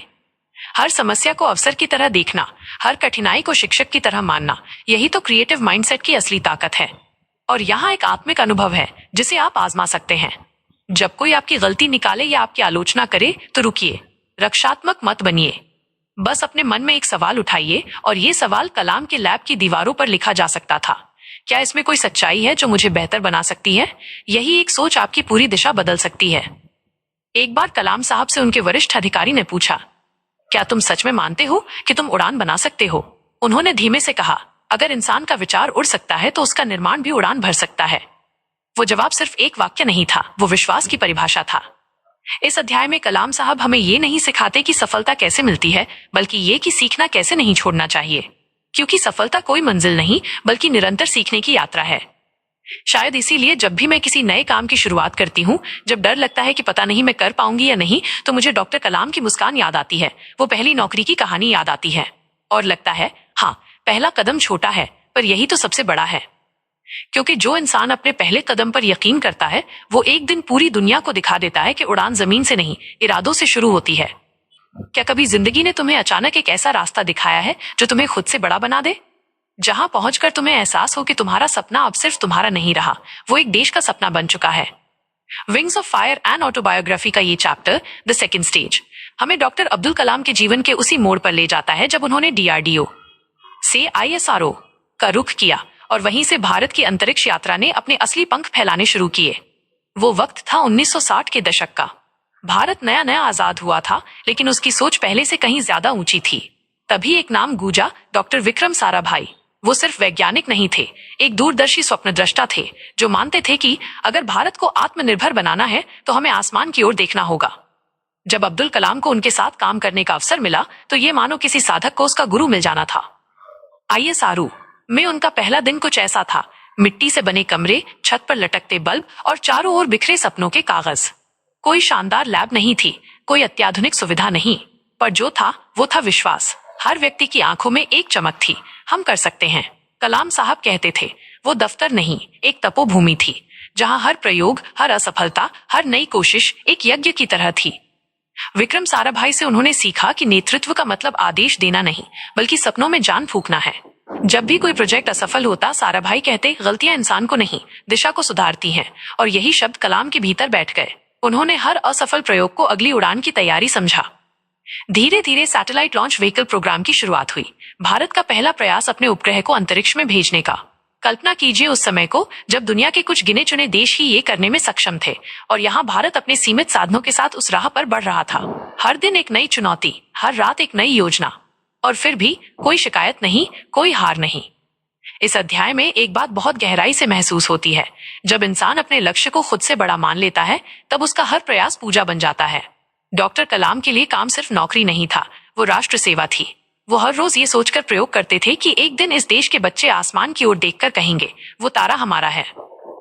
हर समस्या को अवसर की तरह देखना, हर कठिनाई को शिक्षक की तरह मानना, यही तो क्रिएटिव माइंडसेट की असली ताकत है। और यहाँ एक आत्मिक अनुभव है जिसे आप आजमा सकते हैं। जब कोई आपकी गलती निकाले या आपकी आलोचना करे तो रुकिए, रक्षात्मक मत बनिए। बस अपने मन में एक सवाल उठाइए, और ये सवाल कलाम के लैब की दीवारों पर लिखा जा सकता था, क्या इसमें कोई सच्चाई है जो मुझे बेहतर बना सकती है? यही एक सोच आपकी पूरी दिशा बदल सकती है। एक बार कलाम साहब से उनके वरिष्ठ अधिकारी ने पूछा, क्या तुम सच में मानते हो कि तुम उड़ान बना सकते हो? उन्होंने धीमे से कहा, अगर इंसान का विचार उड़ सकता है तो उसका निर्माण भी उड़ान भर सकता है। वो जवाब सिर्फ एक वाक्य नहीं था, वो विश्वास की परिभाषा था। इस अध्याय में कलाम साहब हमें ये नहीं सिखाते कि सफलता कैसे मिलती है, बल्कि ये कि सीखना कैसे नहीं छोड़ना चाहिए, क्योंकि सफलता कोई मंजिल नहीं, बल्कि निरंतर सीखने की यात्रा है। शायद इसीलिए जब भी मैं किसी नए काम की शुरुआत करती हूँ, जब डर लगता है कि पता नहीं मैं कर पाऊंगी या नहीं, तो मुझे डॉक्टर कलाम की मुस्कान याद आती है, वो पहली नौकरी की कहानी याद आती है, और लगता है, हाँ, पहला कदम छोटा है, पर यही तो सबसे बड़ा है। क्योंकि जो इंसान अपने पहले कदम पर यकीन करता है, वो एक दिन पूरी दुनिया को दिखा देता है कि उड़ान जमीन से नहीं, इरादों से शुरू होती है। क्या कभी जिंदगी ने तुम्हें अचानक एक ऐसा रास्ता दिखाया है जो तुम्हें खुद से बड़ा बना दे, जहां पहुंचकर तुम्हें एहसास हो कि तुम्हारा सपना अब सिर्फ तुम्हारा नहीं रहा, वो एक देश का सपना बन चुका है? Wings of fire and autobiography का ये चैप्टर, द सेकंड स्टेज, हमें डॉक्टर अब्दुल कलाम के जीवन के उसी मोड़ पर ले जाता है जब उन्होंने DRDO से ISRO का रुख किया, और वहीं से भारत की अंतरिक्ष यात्रा ने अपने असली पंख फैलाने शुरू किए। वो वक्त था 1960 के दशक का। भारत नया नया आजाद हुआ था, लेकिन उसकी सोच पहले से कहीं ज्यादा ऊंची थी। तभी एक नाम गूंजा, डॉक्टर विक्रम साराभाई। वो सिर्फ वैज्ञानिक नहीं थे, एक दूरदर्शी स्वप्नद्रष्टा थे, जो मानते थे कि अगर भारत को आत्मनिर्भर बनाना है तो हमें आसमान की ओर देखना होगा। जब अब्दुल कलाम को उनके साथ काम करने का अवसर मिला, तो ये मानो किसी साधक को उसका गुरु मिल जाना था। ISRO में उनका पहला दिन कुछ ऐसा था, मिट्टी से बने कमरे, छत पर लटकते बल्ब और चारों ओर बिखरे सपनों के कागज। कोई शानदार लैब नहीं थी, कोई अत्याधुनिक सुविधा नहीं, पर जो था वो था विश्वास। हर व्यक्ति की आंखों में एक चमक थी, हम कर सकते हैं। कलाम साहब कहते थे, वो दफ्तर नहीं, एक तपोभूमि थी, जहां हर प्रयोग, हर असफलता, हर नई कोशिश एक यज्ञ की तरह थी। विक्रम साराभाई से उन्होंने सीखा कि नेतृत्व का मतलब आदेश देना नहीं, बल्कि सपनों में जान फूंकना है। जब भी कोई प्रोजेक्ट असफल होता, साराभाई कहते, गलतियां इंसान को नहीं, दिशा को सुधारती हैं। और यही शब्द कलाम के भीतर बैठ गए। उन्होंने हर असफल प्रयोग को अगली उड़ान की तैयारी समझा। धीरे धीरे सैटेलाइट लॉन्च व्हीकल प्रोग्राम की शुरुआत हुई, भारत का पहला प्रयास अपने उपग्रह को अंतरिक्ष में भेजने का। कल्पना कीजिए उस समय को, जब दुनिया के कुछ गिने चुने देश ही ये करने में सक्षम थे, और यहाँ भारत अपने सीमित साधनों के साथ उस राह पर बढ़ रहा था। हर दिन एक नई चुनौती, हर रात एक नई योजना, और फिर भी कोई शिकायत नहीं, कोई हार नहीं। इस अध्याय में एक बात बहुत गहराई से महसूस होती है, जब इंसान अपने लक्ष्य को खुद से बड़ा मान लेता है, तब उसका हर प्रयास पूजा बन जाता है। डॉक्टर कलाम के लिए काम सिर्फ नौकरी नहीं था, वो राष्ट्र सेवा थी। वो हर रोज ये सोचकर प्रयोग करते थे कि एक दिन इस देश के बच्चे आसमान की ओर देखकर कहेंगे, वो तारा हमारा है।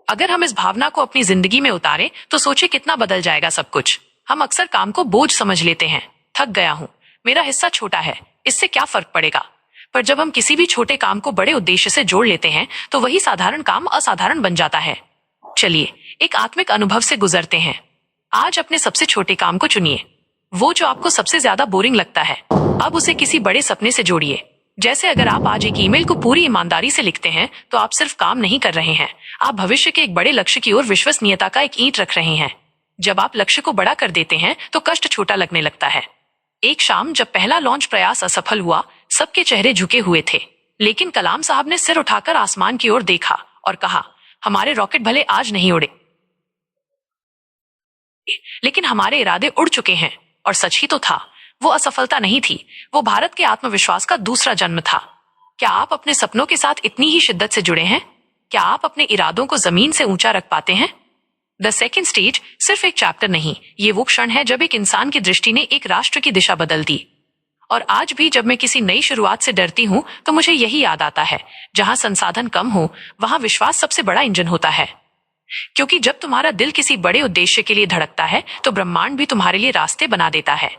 अगर हम इस भावना को अपनी जिंदगी में उतारें तो सोचे कितना बदल जाएगा सब कुछ। हम अक्सर काम को बोझ समझ लेते हैं। थक गया हूँ, मेरा हिस्सा छोटा है, इससे क्या फर्क पड़ेगा। पर जब हम किसी भी छोटे काम को बड़े उद्देश्य से जोड़ लेते हैं तो वही साधारण काम असाधारण बन जाता है। चलिए एक आत्मिक अनुभव से गुजरते हैं। आज अपने सबसे छोटे काम को चुनिए, वो जो आपको सबसे ज्यादा बोरिंग लगता है। अब उसे किसी बड़े सपने से जोड़िए। जैसे अगर आप आज एक ईमेल को पूरी ईमानदारी से लिखते हैं तो आप सिर्फ काम नहीं कर रहे हैं, आप भविष्य के एक बड़े लक्ष्य की ओर विश्वसनीयता का एक ईंट रख रहे हैं। जब आप लक्ष्य को बड़ा कर देते हैं तो कष्ट छोटा लगने लगता है। एक शाम जब पहला लॉन्च प्रयास असफल हुआ, सबके चेहरे झुके हुए थे, लेकिन कलाम साहब ने सिर उठाकर आसमान की ओर देखा और कहा, हमारे रॉकेट भले आज नहीं उड़े, लेकिन हमारे इरादे उड़ चुके हैं। और सच ही तो था, वो असफलता नहीं थी, वो भारत के आत्मविश्वास का दूसरा जन्म था। क्या आप अपने सपनों के साथ इतनी ही शिद्दत से जुड़े हैं? क्या आप अपने इरादों को जमीन से ऊंचा रख पाते हैं? द सेकेंड स्टेज सिर्फ एक चैप्टर नहीं, ये वो क्षण है जब एक इंसान की दृष्टि ने एक राष्ट्र की दिशा बदल दी। और आज भी जब मैं किसी नई शुरुआत से डरती हूँ तो मुझे यही याद आता है, जहां संसाधन कम हो वहां विश्वास सबसे बड़ा इंजन होता है। क्योंकि जब तुम्हारा दिल किसी बड़े उद्देश्य के लिए धड़कता है तो ब्रह्मांड भी तुम्हारे लिए रास्ते बना देता है।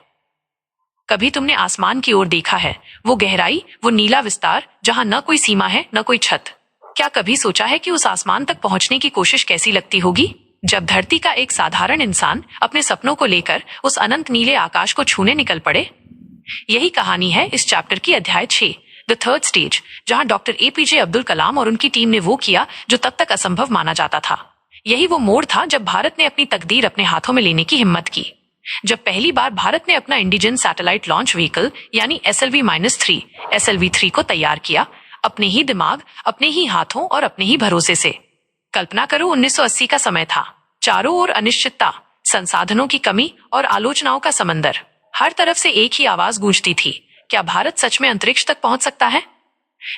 कभी तुमने आसमान की ओर देखा है, वो गहराई, वो नीला विस्तार जहां न कोई सीमा है न कोई छत? क्या कभी सोचा है कि उस आसमान तक पहुंचने की कोशिश कैसी लगती होगी? जब धरती का एक साधारण इंसान अपने सपनों को लेकर उस अनंत नीले आकाश को छूने निकल पड़े। यही कहानी है इस चैप्टर की अध्याय 6, द थर्ड स्टेज, जहां डॉक्टर एपीजे अब्दुल कलाम और उनकी टीम ने वो किया जो तब तक असंभव माना जाता था। यही वो मोड़ था जब भारत ने अपनी तकदीर अपने हाथों में लेने की हिम्मत की। जब पहली बार भारत ने अपना इंडिजन सैटेलाइट लॉन्च व्हीकल यानी SLV-3 को तैयार किया, अपने ही दिमाग, अपने ही हाथों और अपने ही भरोसे से। कल्पना करो, 1980 का समय था। चारों ओर अनिश्चितता, संसाधनों की कमी और आलोचनाओं का समंदर। हर तरफ से एक ही आवाज गूंजती थी, क्या भारत सच में अंतरिक्ष तक पहुंच सकता है?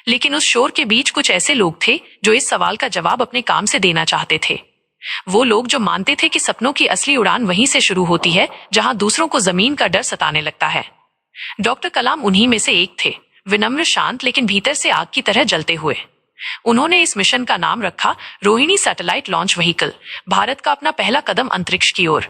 लेकिन उस शोर के बीच कुछ ऐसे लोग थे जो इस सवाल का जवाब अपने काम से देना चाहते थे। वो लोग जो मानते थे कि सपनों की असली उड़ान वहीं से शुरू होती है जहां दूसरों को जमीन का डर सताने लगता है। डॉक्टर कलाम उन्हीं में से एक थे, विनम्र, शांत, लेकिन भीतर से आग की तरह जलते हुए। उन्होंने इस मिशन का नाम रखा Rohini satellite launch vehicle, Bharat का अपना पहला कदम अंतरिक्ष की ओर।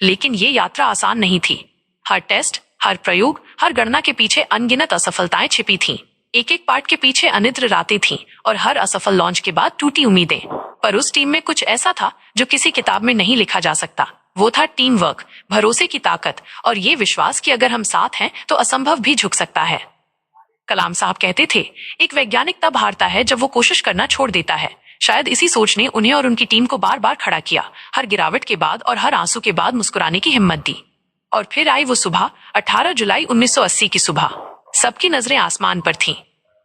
लेकिन ये यात्रा आसान नहीं थी। हर टेस्ट, हर प्रयोग, हर गणना के पीछे अनगिनत असफलताएं छिपी थीं। एक एक पार्ट के पीछे अनिद्र रातें थीं और हर असफल लॉन्च के बाद टूटी उम्मीदें। पर उस टीम में कुछ ऐसा था जो किसी किताब में नहीं लिखा जा सकता। वो था टीम वर्क, भरोसे की ताकत और ये विश्वास कि अगर हम साथ हैं तो असंभव भी झुक सकता है। कलाम साहब कहते थे, एक वैज्ञानिक तब हारता है जब वो कोशिश करना छोड़ देता है। शायद इसी सोच ने उन्हें और उनकी टीम को बार बार खड़ा किया, हर गिरावट के बाद और हर आंसू के बाद मुस्कुराने की हिम्मत दी। और फिर आई वो सुबह, 18 जुलाई 1980 की सुबह। सबकी नजरें आसमान पर थीं।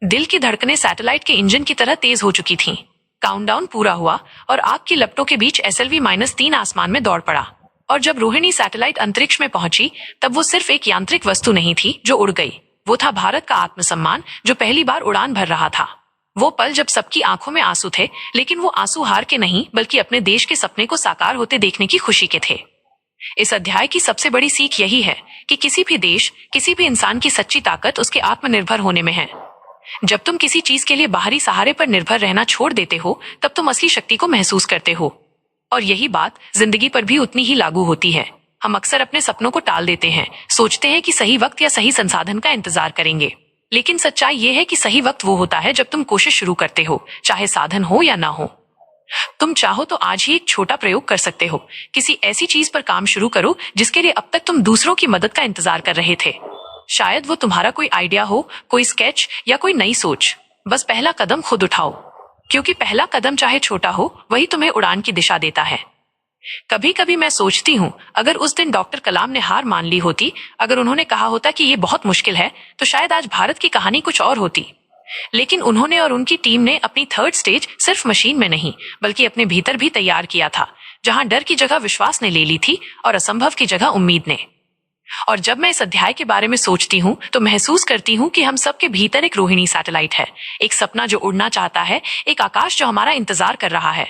दिल की धड़कनें सैटेलाइट के इंजन की तरह तेज हो चुकी थीं। काउंटडाउन पूरा हुआ और आग की लपटों के बीच SLV-3 आसमान में दौड़ पड़ा। और जब रोहिणी सैटेलाइट अंतरिक्ष में पहुंची तब वो सिर्फ एक यांत्रिक वस्तु नहीं थी जो उड़ गई, वो था भारत का आत्मसम्मान जो पहली बार उड़ान भर रहा था। वो पल जब सबकी आंखों में आंसू थे, लेकिन वो आंसू हार के नहीं बल्कि अपने देश के सपने को साकार होते देखने की खुशी के थे। इस अध्याय की सबसे बड़ी सीख यही है कि किसी भी देश, किसी भी इंसान की सच्ची ताकत उसके आत्मनिर्भर होने में है। जब तुम किसी चीज के लिए बाहरी सहारे पर निर्भर रहना छोड़ देते हो तब तुम असली शक्ति को महसूस करते हो। और यही बात जिंदगी पर भी उतनी ही लागू होती है। हम अक्सर अपने सपनों को टाल देते हैं, सोचते हैं कि सही वक्त या सही संसाधन का इंतजार करेंगे। लेकिन सच्चाई ये है कि सही वक्त वो होता है जब तुम कोशिश शुरू करते हो, चाहे साधन हो या ना हो। तुम चाहो तो आज ही एक छोटा प्रयोग कर सकते हो। किसी ऐसी चीज पर काम शुरू करो जिसके लिए अब तक तुम दूसरों की मदद का इंतजार कर रहे थे। शायद वो तुम्हारा कोई आइडिया हो, कोई स्केच या कोई नई सोच। बस पहला कदम खुद उठाओ, क्योंकि पहला कदम चाहे छोटा हो वही तुम्हें उड़ान की दिशा देता है। कभी कभी मैं सोचती हूँ, अगर उस दिन डॉक्टर कलाम ने हार मान ली होती, अगर उन्होंने कहा होता कि ये बहुत मुश्किल है, तो शायद आज भारत की कहानी कुछ और होती। लेकिन उन्होंने और उनकी टीम ने अपनी थर्ड स्टेज सिर्फ मशीन में नहीं बल्कि अपने भीतर भी तैयार किया था, जहां डर की जगह विश्वास ने ले ली थी और असंभव की जगह उम्मीद ने। और जब मैं इस अध्याय के बारे में सोचती हूँ तो महसूस करती हूँ कि हम सबके भीतर एक रोहिणी सैटेलाइट है, एक सपना जो उड़ना चाहता है, एक आकाश जो हमारा इंतजार कर रहा है।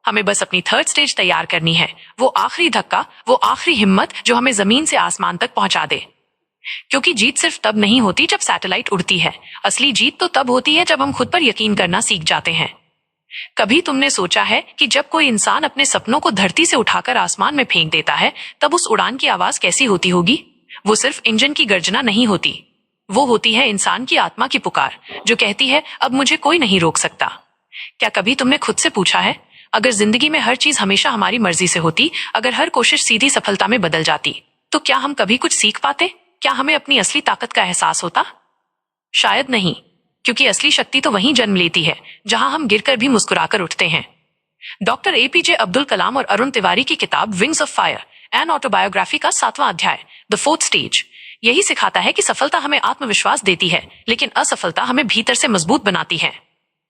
हमें बस अपनी थर्ड स्टेज तैयार करनी है, वो आखिरी धक्का, वो आखिरी हिम्मत जो हमें जमीन से आसमान तक पहुंचा दे। क्योंकि जीत सिर्फ तब नहीं होती जब सैटेलाइट उड़ती है, असली जीत तो तब होती है जब हम खुद पर यकीन करना सीख जाते हैं। कभी तुमने सोचा है कि जब कोई इंसान अपने सपनों को धरती से उठाकर आसमान में फेंक देता है, तब उस उड़ान की आवाज कैसी होती होगी? वो सिर्फ इंजन की गर्जना नहीं होती, वो होती है इंसान की आत्मा की पुकार, जो कहती है अब मुझे कोई नहीं रोक सकता। क्या कभी तुमने खुद से पूछा है, अगर जिंदगी में हर चीज हमेशा हमारी मर्जी से होती, अगर हर कोशिश सीधी सफलता में बदल जाती, तो क्या हम कभी कुछ सीख पाते? क्या हमें अपनी असली ताकत का एहसास होता? शायद नहीं, क्योंकि असली शक्ति तो वहीं जन्म लेती है जहां हम गिरकर भी मुस्कुराकर उठते हैं। डॉक्टर एपीजे अब्दुल कलाम और अरुण तिवारी की किताब wings of fire an autobiography का 7वां अध्याय द फोर्थ स्टेज यही सिखाता है कि सफलता हमें आत्मविश्वास देती है, लेकिन असफलता हमें भीतर से मजबूत बनाती है।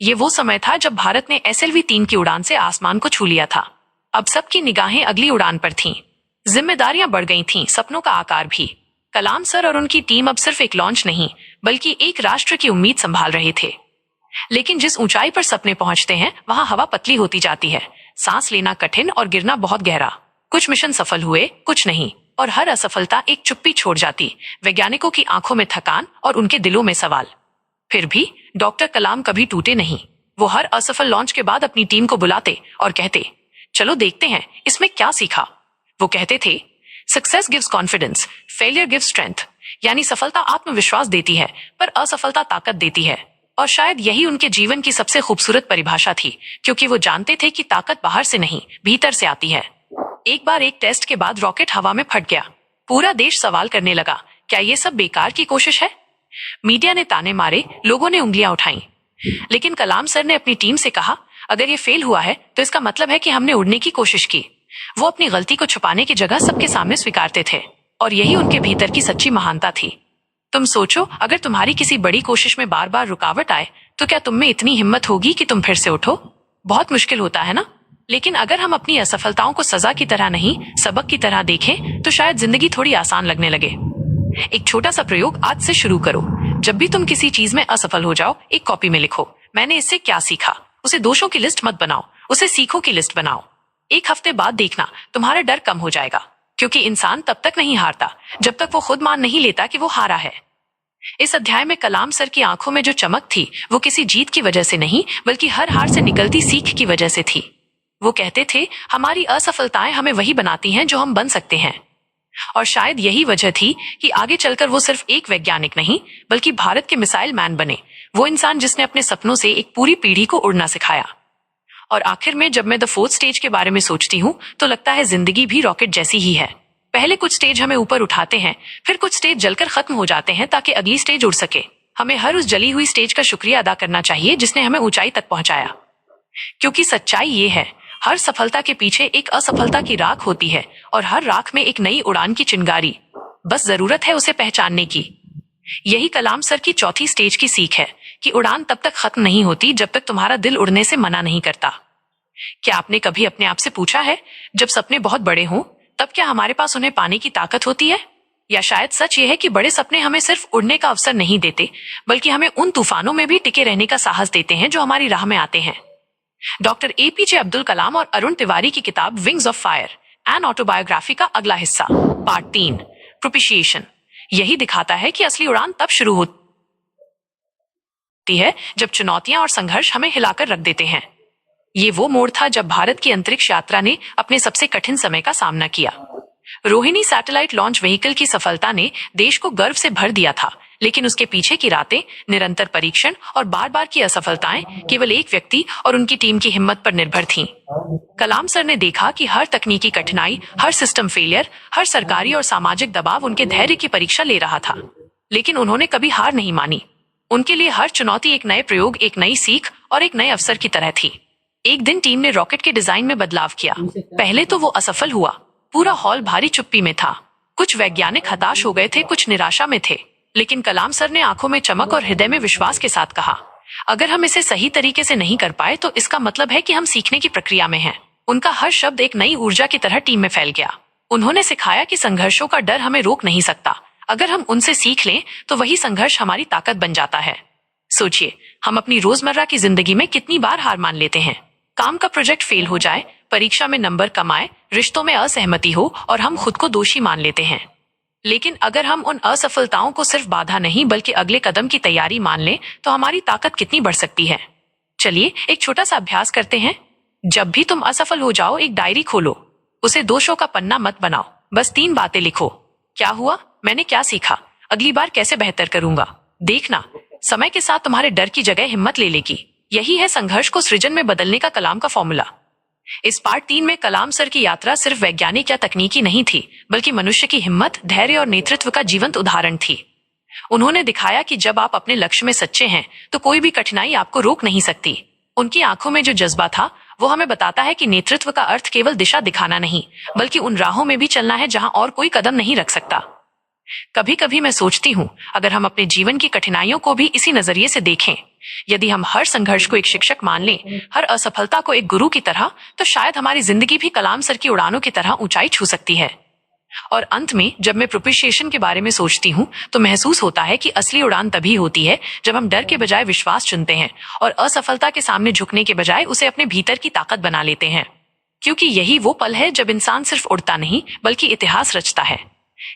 ये वो समय था जब भारत ने SLV-3 की उड़ान से आसमान को छू लिया था। अब सबकी निगाहें अगली उड़ान पर थीं। जिम्मेदारियां बढ़ गई थीं, सपनों का आकार भी। कलाम सर और उनकी टीम अब सिर्फ एक लॉन्च नहीं, बल्कि एक राष्ट्र की उम्मीद संभाल रहे थे। लेकिन जिस ऊंचाई पर सपने पहुंचते हैं, वहां हवा पतली होती जाती है, सांस लेना कठिन और गिरना बहुत गहरा। कुछ मिशन सफल हुए, कुछ नहीं, और हर असफलता एक चुप्पी छोड़ जाती, वैज्ञानिकों की आंखों में थकान और उनके दिलों में सवाल। फिर भी डॉक्टर कलाम कभी टूटे नहीं। वो हर असफल लॉन्च के बाद अपनी टीम को बुलाते और कहते, चलो देखते हैं इसमें क्या सीखा। वो कहते थे, success gives confidence, failure gives strength. यानी सफलता आत्मविश्वास देती है, पर असफलता ताकत देती है। और शायद यही उनके जीवन की सबसे खूबसूरत परिभाषा थी, क्योंकि वो जानते थे कि ताकत बाहर से नहीं, भीतर से आती है। एक बार एक टेस्ट के बाद रॉकेट हवा में फट गया। पूरा देश सवाल करने लगा, क्या ये सब बेकार की कोशिश है? मीडिया ने ताने मारे, लोगों ने उंगलियां उठाई। लेकिन कलाम सर ने अपनी टीम से कहा, अगर ये फेल हुआ है तो इसका मतलब है कि हमने उड़ने की कोशिश की। वो अपनी गलती को छुपाने की जगह सबके सामने स्वीकारते थे, और यही उनके भीतर की सच्ची महानता थी। तुम सोचो, अगर तुम्हारी किसी बड़ी कोशिश में बार बार रुकावट आए, तो क्या तुम में इतनी हिम्मत होगी कि तुम फिर से उठो? बहुत मुश्किल होता है ना? लेकिन अगर हम अपनी असफलताओं को सजा की तरह नहीं, सबक की तरह देखें, तो शायद जिंदगी थोड़ी आसान लगने लगे। एक छोटा सा प्रयोग आज से शुरू करो। जब भी तुम किसी चीज में असफल हो जाओ, एक कॉपी में लिखो, मैंने इससे क्या सीखा। उसे दोषों की लिस्ट मत बनाओ, उसे सीखों की लिस्ट बनाओ। एक हफ्ते बाद देखना, तुम्हारा डर कम हो जाएगा, क्योंकि इंसान तब तक नहीं हारता जब तक वो खुद मान नहीं लेता कि वो हारा है। इस अध्याय में कलाम सर की आंखों में जो चमक थी, वो किसी जीत की वजह से नहीं, बल्कि हर हार से निकलती सीख की वजह से थी। वो कहते थे, हमारी असफलताएं हमें वही बनाती हैं जो हम बन सकते हैं। और शायद यही वजह थी कि आगे चलकर वो सिर्फ एक वैज्ञानिक नहीं, बल्कि भारत के मिसाइल मैन बने, वो इंसान जिसने अपने सपनों से एक पूरी पीढ़ी को उड़ना सिखाया। और आखिर में जब मैं द फोर्थ स्टेज के बारे में सोचती हूँ, तो लगता है जिंदगी भी रॉकेट जैसी ही है। पहले कुछ स्टेज हमें ऊपर उठाते हैं, फिर कुछ स्टेज जलकर खत्म हो जाते हैं ताकि अगली स्टेज उड़ सके। हमें हर उस जली हुई स्टेज का शुक्रिया अदा करना चाहिए जिसने हमें ऊंचाई तक पहुंचाया। क्योंकि सच्चाई ये है, हर सफलता के पीछे एक असफलता की राख होती है, और हर राख में एक नई उड़ान की चिंगारी। बस जरूरत है उसे पहचानने की। यही कलाम सर की चौथी स्टेज की सीख है कि उड़ान तब तक खत्म नहीं होती जब तक तुम्हारा दिल उड़ने से मना नहीं करता। क्या आपने कभी अपने आप से पूछा है, जब सपने बहुत बड़े हों, तब क्या हमारे पास उन्हें पाने की ताकत होती है? या शायद सच ये है कि बड़े सपने हमें सिर्फ उड़ने का अवसर नहीं देते, बल्कि हमें उन तूफानों में भी टिके रहने का साहस देते हैं जो हमारी राह में आते हैं। डॉक्टर एपीजे अब्दुल कलाम और अरुण तिवारी की किताब wings of fire an autobiography का अगला हिस्सा, पार्ट 3, प्रोपिशिएशन, यही दिखाता है कि असली उड़ान तब शुरू होती है जब चुनौतियां और संघर्ष हमें हिलाकर रख देते हैं। ये वो मोड़ था जब भारत की अंतरिक्ष यात्रा ने अपने सबसे कठिन समय का सामना किया। रोहिणी सैटेलाइट लॉन्च व्हीकल की सफलता ने देश को गर्व से भर दिया था, लेकिन उसके पीछे की रातें, निरंतर परीक्षण और बार बार की असफलताएं केवल एक व्यक्ति और उनकी टीम की हिम्मत पर निर्भर थीं। कलाम सर ने देखा कि हर तकनीकी कठिनाई, हर सिस्टम फेलियर, हर सरकारी और सामाजिक दबाव उनके धैर्य की परीक्षा ले रहा था, लेकिन उन्होंने कभी हार नहीं मानी। उनके लिए हर चुनौती एक नए प्रयोग, एक नई सीख और एक नए अवसर की तरह थी। एक दिन टीम ने रॉकेट के डिजाइन में बदलाव किया। पहले तो वो असफल हुआ, पूरा हॉल भारी चुप्पी में था। कुछ वैज्ञानिक हताश हो गए थे, कुछ निराशा में थे, लेकिन कलाम सर ने आंखों में चमक और हृदय में विश्वास के साथ कहा, अगर हम इसे सही तरीके से नहीं कर पाए तो इसका मतलब है कि हम सीखने की प्रक्रिया में हैं। उनका हर शब्द एक नई ऊर्जा की तरह टीम में फैल गया। उन्होंने सिखाया कि संघर्षों का डर हमें रोक नहीं सकता, अगर हम उनसे सीख लें तो वही संघर्ष हमारी ताकत बन जाता है। सोचिए, हम अपनी रोजमर्रा की जिंदगी में कितनी बार हार मान लेते हैं। काम का प्रोजेक्ट फेल हो जाए, परीक्षा में नंबर कम आए, रिश्तों में असहमति हो और हम खुद को दोषी मान लेते हैं। लेकिन अगर हम उन असफलताओं को सिर्फ बाधा नहीं बल्कि अगले कदम की तैयारी मान लें तो हमारी ताकत कितनी बढ़ सकती है। चलिए एक छोटा सा अभ्यास करते हैं। जब भी तुम असफल हो जाओ एक डायरी खोलो, उसे दोषों का पन्ना मत बनाओ, बस 3 बातें लिखो। क्या हुआ, मैंने क्या सीखा, अगली बार कैसे बेहतर करूंगा। देखना, समय के साथ तुम्हारे डर की जगह हिम्मत ले लेगी। यही है संघर्ष को सृजन में बदलने का कलाम का फॉर्मूला। इस पार्ट 3 में कलाम सर की यात्रा सिर्फ वैज्ञानिक या तकनीकी नहीं थी बल्कि मनुष्य की हिम्मत, धैर्य और नेतृत्व का जीवंत उदाहरण थी। उन्होंने दिखाया कि जब आप अपने लक्ष्य में सच्चे हैं तो कोई भी कठिनाई आपको रोक नहीं सकती। उनकी आंखों में जो जज्बा था वो हमें बताता है कि नेतृत्व का अर्थ केवल दिशा दिखाना नहीं बल्कि उन राहों में भी चलना है जहां और कोई कदम नहीं रख सकता। कभी कभी मैं सोचती हूँ, अगर हम अपने जीवन की कठिनाइयों को भी इसी नजरिए से देखें, यदि हम हर संघर्ष को एक शिक्षक मान लें, हर असफलता को एक गुरु की तरह, तो शायद हमारी जिंदगी भी कलाम सर की उड़ानों की तरह ऊंचाई छू सकती है। और अंत में जब मैं प्रोपेशिएशन के बारे में सोचती हूँ तो महसूस होता है कि असली उड़ान तभी होती है जब हम डर के बजाय विश्वास चुनते हैं और असफलता के सामने झुकने के बजाय उसे अपने भीतर की ताकत बना लेते हैं। क्योंकि यही वो पल है जब इंसान सिर्फ उड़ता नहीं बल्कि इतिहास रचता है।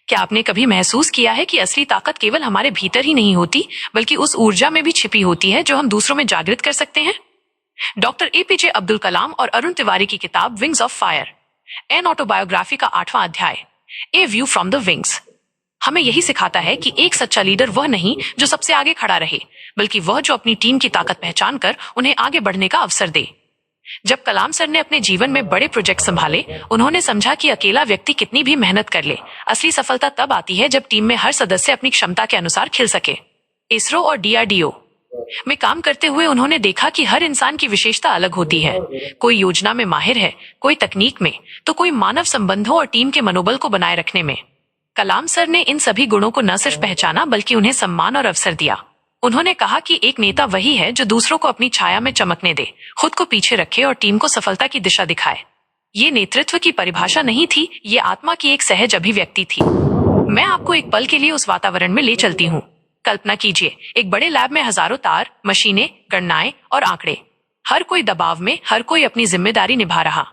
क्या आपने कभी महसूस किया है कि असली ताकत केवल हमारे भीतर ही नहीं होती बल्कि उस ऊर्जा में भी छिपी होती है जो हम दूसरों में जागृत कर सकते हैं। डॉक्टर एपीजे अब्दुल कलाम और अरुण तिवारी की किताब wings of fire, an autobiography का 8वां अध्याय, ए व्यू फ्रॉम द विंग्स, हमें यही सिखाता है कि एक सच्चा लीडर वह नहीं जो सबसे आगे खड़ा रहे बल्कि वह जो अपनी टीम की ताकत पहचान कर उन्हें आगे बढ़ने का अवसर दे। जब कलाम सर ने अपने जीवन में बड़े प्रोजेक्ट संभाले, उन्होंने समझा कि अकेला व्यक्ति कितनी भी मेहनत कर ले, असली सफलता तब आती है जब टीम में हर सदस्य अपनी क्षमता के अनुसार खिल सके। इसरो और डीआरडीओ में काम करते हुए उन्होंने देखा कि हर इंसान की विशेषता अलग होती है। कोई योजना में माहिर है, कोई तकनीक में, तो कोई मानव संबंधों और टीम के मनोबल को बनाए रखने में। कलाम सर ने इन सभी गुणों को न सिर्फ पहचाना बल्कि उन्हें सम्मान और अवसर दिया। उन्होंने कहा कि एक नेता वही है जो दूसरों को अपनी छाया में चमकने दे, खुद को पीछे रखे और टीम को सफलता की दिशा दिखाए। ये नेतृत्व की परिभाषा नहीं थी, ये आत्मा की एक सहज अभिव्यक्ति थी। मैं आपको एक पल के लिए उस वातावरण में ले चलती हूँ। कल्पना कीजिए, एक बड़े लैब में हजारों तार, मशीनें, गणनाएं और आंकड़े, हर कोई दबाव में, हर कोई अपनी जिम्मेदारी निभा रहा।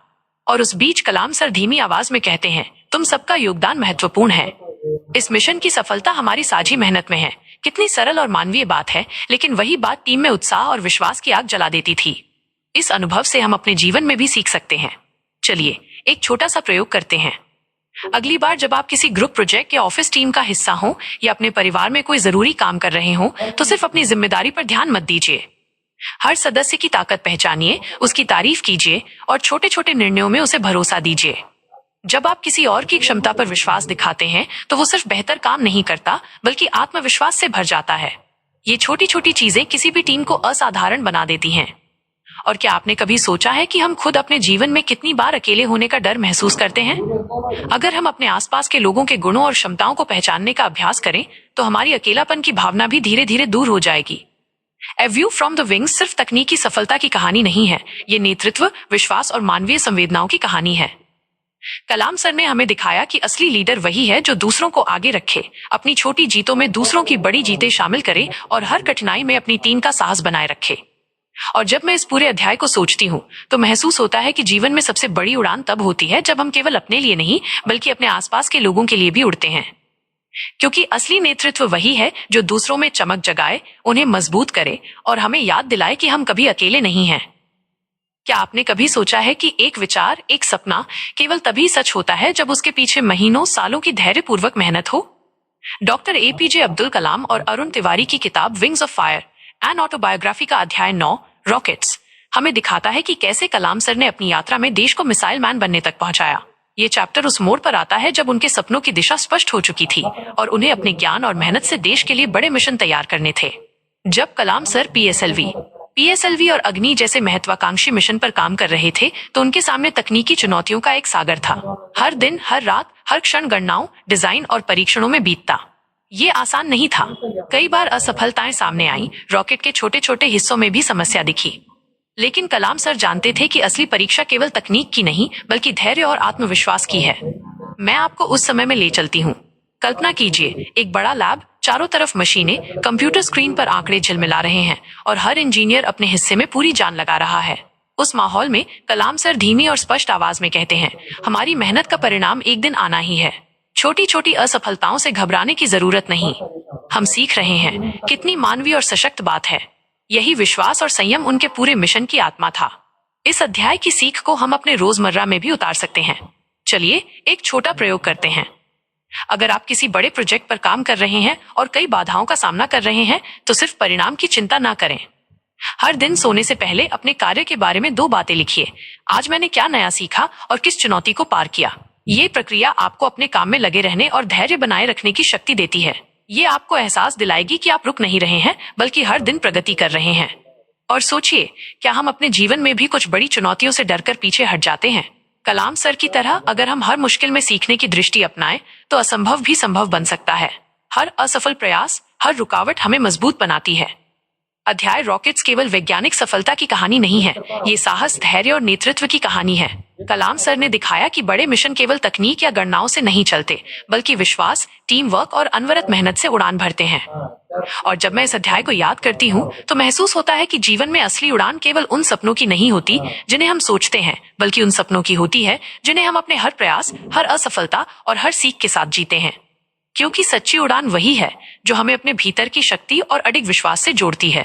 और उस बीच कलाम सर धीमी आवाज में कहते हैं, तुम सबका योगदान महत्वपूर्ण है। इस मिशन की सफलता हमारी साझी मेहनत में है। कितनी सरल और मानवीय बात है, लेकिन वही बात टीम में उत्साह और विश्वास की आग जला देती थी। इस अनुभव से हम अपने जीवन में भी सीख सकते हैं। चलिए एक छोटा सा प्रयोग करते हैं। अगली बार जब आप किसी ग्रुप प्रोजेक्ट या ऑफिस टीम का हिस्सा हो या अपने परिवार में कोई जरूरी काम कर रहे हो तो सिर्फ अपनी जिम्मेदारी पर ध्यान मत दीजिए। हर सदस्य की ताकत पहचानिए, उसकी तारीफ कीजिए और छोटे छोटे निर्णयों में उसे भरोसा दीजिए। जब आप किसी और की क्षमता पर विश्वास दिखाते हैं तो वो सिर्फ बेहतर काम नहीं करता बल्कि आत्मविश्वास से भर जाता है। ये छोटी छोटी चीजें किसी भी टीम को असाधारण बना देती हैं। और क्या आपने कभी सोचा है कि हम खुद अपने जीवन में कितनी बार अकेले होने का डर महसूस करते हैं? अगर हम अपने आसपास के लोगों के गुणों और क्षमताओं को पहचानने का अभ्यास करें तो हमारी अकेलापन की भावना भी धीरे धीरे दूर हो जाएगी। ए व्यू फ्रॉम द विंग्स सिर्फ तकनीकी सफलता की कहानी नहीं है, ये नेतृत्व, विश्वास और मानवीय संवेदनाओं की कहानी है। कलाम सर ने हमें दिखाया कि असली लीडर वही है जो दूसरों को आगे रखे, अपनी छोटी जीतों में दूसरों की बड़ी जीतें शामिल करे और हर कठिनाई में अपनी टीम का साहस बनाए रखे। और जब मैं इस पूरे अध्याय को सोचती हूँ तो महसूस होता है कि जीवन में सबसे बड़ी उड़ान तब होती है जब हम केवल अपने लिए नहीं बल्कि अपने आसपास के लोगों के लिए भी उड़ते हैं। क्योंकि असली नेतृत्व वही है जो दूसरों में चमक जगाए, उन्हें मजबूत करे और हमें याद दिलाए कि हम कभी अकेले नहीं हैं। क्या आपने कभी सोचा है कि एक विचार, एक सपना केवल तभी सच होता है जब उसके पीछे महीनों, सालों की धैर्यपूर्वक मेहनत हो? डॉक्टर एपीजे अब्दुल कलाम और अरुण तिवारी की किताब wings of fire, an autobiography का अध्याय 9, रॉकेट्स, हमें दिखाता है कि कैसे कलाम सर ने अपनी यात्रा में देश को मिसाइल मैन बनने तक पहुंचाया। ये चैप्टर उस मोड़ पर आता है जब उनके सपनों की दिशा स्पष्ट हो चुकी थी और उन्हें अपने ज्ञान और मेहनत से देश के लिए बड़े मिशन तैयार करने थे। जब कलाम सर पीएसएलवी और अग्नि जैसे महत्वाकांक्षी मिशन पर काम कर रहे थे तो उनके सामने तकनीकी चुनौतियों का एक सागर था। हर दिन, हर रात, हर क्षण गणनाओं, डिजाइन और परीक्षणों में बीतता। ये आसान नहीं था। कई बार असफलताएं सामने आईं, रॉकेट के छोटे छोटे हिस्सों में भी समस्या दिखी। लेकिन कलाम सर जानते थे कि असली परीक्षा केवल तकनीक की नहीं बल्कि धैर्य और आत्मविश्वास की है। मैं आपको उस समय में ले चलती हूँ। कल्पना कीजिए, एक बड़ा लैब, चारों तरफ मशीनें, कंप्यूटर स्क्रीन पर आंकड़े झिलमिला रहे हैं और हर इंजीनियर अपने हिस्से में पूरी जान लगा रहा है। उस माहौल में कलाम सर धीमी और स्पष्ट आवाज में कहते हैं, हमारी मेहनत का परिणाम एक दिन आना ही है। छोटी छोटी असफलताओं से घबराने की जरूरत नहीं। हम सीख रहे हैं। कितनी मानवीय और सशक्त बात है। यही विश्वास और संयम उनके पूरे मिशन की आत्मा था। इस अध्याय की सीख को हम अपने रोजमर्रा में भी उतार सकते हैं। चलिए एक छोटा प्रयोग करते हैं। अगर आप किसी बड़े प्रोजेक्ट पर काम कर रहे हैं और कई बाधाओं का सामना कर रहे हैं, तो सिर्फ परिणाम की चिंता ना करें। हर दिन सोने से पहले अपने कार्य के बारे में 2 बातें लिखिए। आज मैंने क्या नया सीखा और किस चुनौती को पार किया। ये प्रक्रिया आपको अपने काम में लगे रहने और धैर्य बनाए रखने की शक्ति देती है। ये आपको एहसास दिलाएगी कि आप रुक नहीं रहे हैं, बल्कि हर दिन प्रगति कर रहे हैं। और सोचिए, क्या हम अपने जीवन में भी कुछ बड़ी चुनौतियों से डरकर पीछे हट जाते हैं? कलाम सर की तरह अगर हम हर मुश्किल में सीखने की दृष्टि अपनाएं, तो असंभव भी संभव बन सकता है। हर असफल प्रयास, हर रुकावट हमें मजबूत बनाती है। अध्याय रॉकेट्स केवल वैज्ञानिक सफलता की कहानी नहीं है, ये साहस, धैर्य और नेतृत्व की कहानी है। कलाम सर ने दिखाया कि बड़े मिशन केवल तकनीक या गणनाओं से नहीं चलते, बल्कि विश्वास, टीम वर्क और अनवरत मेहनत से उड़ान भरते हैं। और जब मैं इस अध्याय को याद करती हूँ, तो महसूस होता है कि जीवन में असली उड़ान केवल उन सपनों की नहीं होती जिन्हें हम सोचते हैं, बल्कि उन सपनों की होती है जिन्हें हम अपने हर प्रयास, हर असफलता और हर सीख के साथ जीते हैं। क्योंकि सच्ची उड़ान वही है जो हमें अपने भीतर की शक्ति और अडिग विश्वास से जोड़ती है।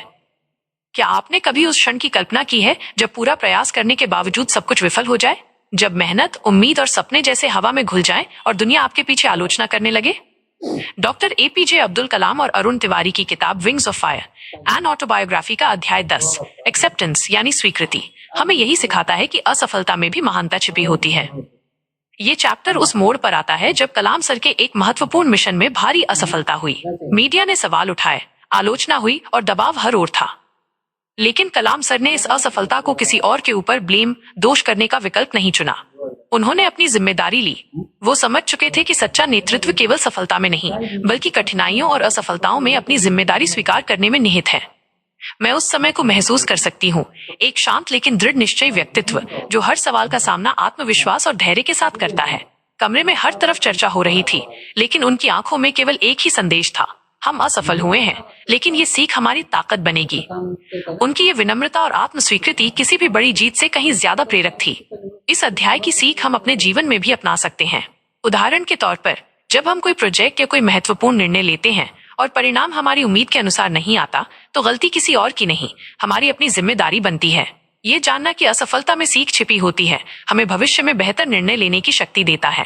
क्या आपने कभी उस क्षण की कल्पना की है जब पूरा प्रयास करने के बावजूद सब कुछ विफल हो जाए? जब मेहनत, उम्मीद और सपने जैसे हवा में घुल जाएं और दुनिया आपके पीछे आलोचना करने लगे? डॉक्टर एपीजे अब्दुल कलाम और अरुण तिवारी की किताब wings of fire, an autobiography का अध्याय 10, एक्सेप्टेंस यानी स्वीकृति, हमें यही सिखाता है कि असफलता में भी महानता छिपी होती है। ये चैप्टर उस मोड़ पर आता है जब कलाम सर के एक महत्वपूर्ण मिशन में भारी असफलता हुई। मीडिया ने सवाल उठाए, आलोचना हुई और दबाव हर ओर था। लेकिन कलाम सर ने इस असफलता को किसी और के ऊपर दोष करने का विकल्प नहीं चुना। उन्होंने अपनी जिम्मेदारी ली। वो समझ चुके थे कि सच्चा नेतृत्व केवल सफलता में नहीं, बल्कि कठिनाइयों और असफलताओं में अपनी जिम्मेदारी स्वीकार करने में निहित है। मैं उस समय को महसूस कर सकती हूँ, एक शांत लेकिन दृढ़ निश्चयी व्यक्तित्व जो हर सवाल का सामना आत्मविश्वास और धैर्य के साथ करता है। कमरे में हर तरफ चर्चा हो रही थी, लेकिन उनकी आंखों में केवल एक ही संदेश था, हम असफल हुए हैं, लेकिन ये सीख हमारी ताकत बनेगी। उनकी ये विनम्रता और आत्म स्वीकृति किसी भी बड़ी जीत से कहीं ज्यादा प्रेरक थी। इस अध्याय की सीख हम अपने जीवन में भी अपना सकते हैं। उदाहरण के तौर पर, जब हम कोई प्रोजेक्ट या कोई महत्वपूर्ण निर्णय लेते हैं और परिणाम हमारी उम्मीद के अनुसार नहीं आता, तो गलती किसी और की नहीं, हमारी अपनी जिम्मेदारी बनती है। ये जानना कि असफलता में सीख छिपी होती है, हमें भविष्य में बेहतर निर्णय लेने की शक्ति देता है।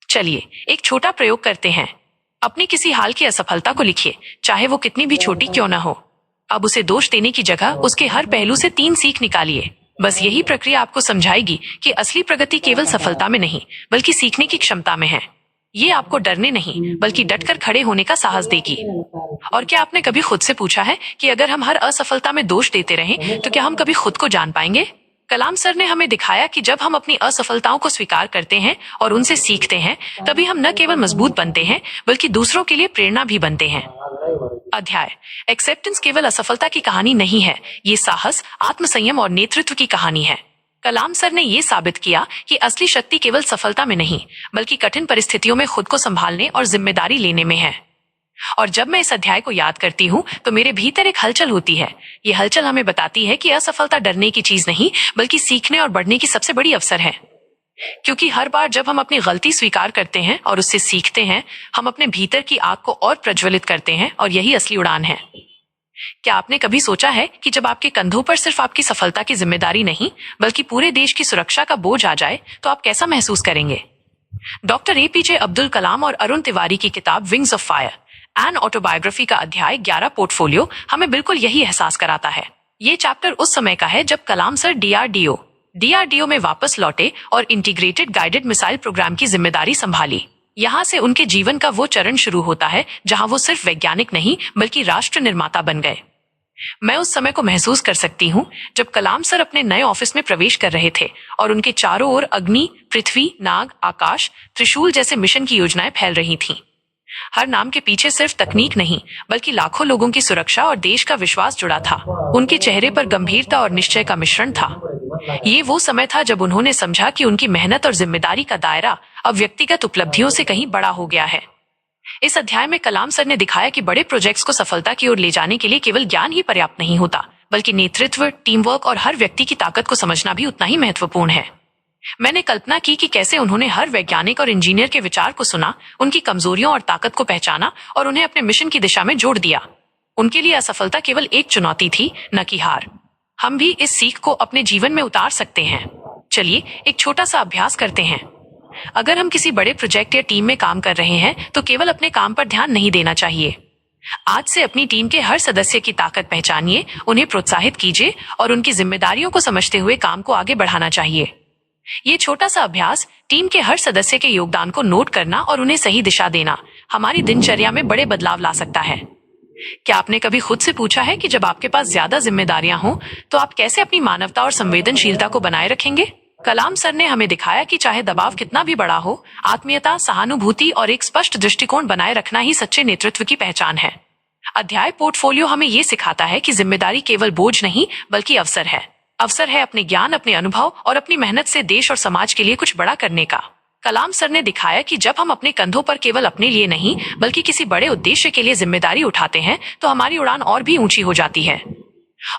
चलिए एक छोटा प्रयोग करते हैं। अपनी किसी हाल की असफलता को लिखिए, चाहे वो कितनी भी छोटी क्यों न हो। अब उसे दोष देने की जगह उसके हर पहलू से 3 सीख निकालिए। बस यही प्रक्रिया आपको समझाएगी कि असली प्रगति केवल सफलता में नहीं, बल्कि सीखने की क्षमता में है। ये आपको डरने नहीं, बल्कि डटकर खड़े होने का साहस देगी। और क्या आपने कभी खुद से पूछा है कि अगर हम हर असफलता में दोष देते रहें, तो क्या हम कभी खुद को जान पाएंगे? कलाम सर ने हमें दिखाया कि जब हम अपनी असफलताओं को स्वीकार करते हैं और उनसे सीखते हैं, तभी हम न केवल मजबूत बनते हैं, बल्कि दूसरों के लिए प्रेरणा भी बनते हैं। अध्याय एक्सेप्टेंस केवल असफलता की कहानी नहीं है, ये साहस, आत्मसंयम और नेतृत्व की कहानी है। कलाम सर ने ये साबित किया कि असली शक्ति केवल सफलता में नहीं, बल्कि कठिन परिस्थितियों में खुद को संभालने और जिम्मेदारी लेने में है। और जब मैं इस अध्याय को याद करती हूँ, तो मेरे भीतर एक हलचल होती है। ये हलचल हमें बताती है कि असफलता डरने की चीज नहीं, बल्कि सीखने और बढ़ने की सबसे बड़ी अवसर है। क्योंकि हर बार जब हम अपनी गलती स्वीकार करते हैं और उससे सीखते हैं, हम अपने भीतर की आग को और प्रज्वलित करते हैं, और यही असली उड़ान है। क्या आपने कभी सोचा है कि जब आपके कंधों पर सिर्फ आपकी सफलता की जिम्मेदारी नहीं, बल्कि पूरे देश की सुरक्षा का बोझ आ जाए, तो आप कैसा महसूस करेंगे? डॉक्टर एपीजे अब्दुल कलाम और अरुण तिवारी की किताब wings of fire, an autobiography का अध्याय 11, पोर्टफोलियो, हमें बिल्कुल यही एहसास कराता है। ये चैप्टर उस समय का है जब कलाम सर डीआरडीओ में वापस लौटे और इंटीग्रेटेड गाइडेड मिसाइल प्रोग्राम की जिम्मेदारी संभाली। यहाँ से उनके जीवन का वो चरण शुरू होता है जहाँ वो सिर्फ वैज्ञानिक नहीं, बल्कि राष्ट्र निर्माता बन गए। मैं उस समय को महसूस कर सकती हूँ जब कलाम सर अपने नए ऑफिस में प्रवेश कर रहे थे और उनके चारों ओर अग्नि, पृथ्वी, नाग, आकाश, त्रिशूल जैसे मिशन की योजनाएं फैल रही थीं। हर नाम के पीछे सिर्फ तकनीक नहीं, बल्कि लाखों लोगों की सुरक्षा और देश का विश्वास जुड़ा था। उनके चेहरे पर गंभीरता और निश्चय का मिश्रण था। ये वो समय था जब उन्होंने समझा कि उनकी मेहनत और जिम्मेदारी का दायरा अब व्यक्तिगत उपलब्धियों से कहीं बड़ा हो गया है। इस अध्याय में कलाम सर ने दिखाया कि बड़े प्रोजेक्ट्स को सफलता की ओर ले जाने के लिए केवल ज्ञान ही पर्याप्त नहीं होता, बल्कि नेतृत्व, टीम वर्क और हर व्यक्ति की ताकत को समझना भी उतना ही महत्वपूर्ण है। मैंने कल्पना की कि कैसे उन्होंने हर वैज्ञानिक और इंजीनियर के विचार को सुना, उनकी कमजोरियों और ताकत को पहचाना और उन्हें अपने मिशन की दिशा में जोड़ दिया। उनके लिए असफलता केवल एक चुनौती थी, न कि हार। हम भी इस सीख को अपने जीवन में उतार सकते हैं। चलिए एक छोटा सा अभ्यास करते हैं। अगर हम किसी बड़े प्रोजेक्ट या टीम में काम कर रहे हैं तो केवल अपने काम पर ध्यान नहीं देना चाहिए। आज से अपनी टीम के हर सदस्य की ताकत पहचानिए, उन्हें प्रोत्साहित कीजिए और उनकी जिम्मेदारियों को समझते हुए काम को आगे बढ़ाना चाहिए। ये छोटा सा अभ्यास, टीम के हर सदस्य के योगदान को नोट करना और उन्हें सही दिशा देना, हमारी दिनचर्या में बड़े बदलाव ला सकता है। क्या आपने कभी खुद से पूछा है कि जब आपके पास ज्यादा जिम्मेदारियां हों तो आप कैसे अपनी मानवता और संवेदनशीलता को बनाए रखेंगे? कलाम सर ने हमें दिखाया कि चाहे दबाव कितना भी बड़ा हो, आत्मीयता, सहानुभूति और एक स्पष्ट दृष्टिकोण बनाए रखना ही सच्चे नेतृत्व की पहचान है। अध्याय पोर्टफोलियो हमें ये सिखाता है कि जिम्मेदारी केवल बोझ नहीं बल्कि अवसर है। अवसर है अपने ज्ञान, अपने अनुभव और अपनी मेहनत से देश और समाज के लिए कुछ बड़ा करने का। कलाम सर ने दिखाया कि जब हम अपने कंधों पर केवल अपने लिए नहीं बल्कि किसी बड़े उद्देश्य के लिए जिम्मेदारी उठाते हैं तो हमारी उड़ान और भी ऊंची हो जाती है।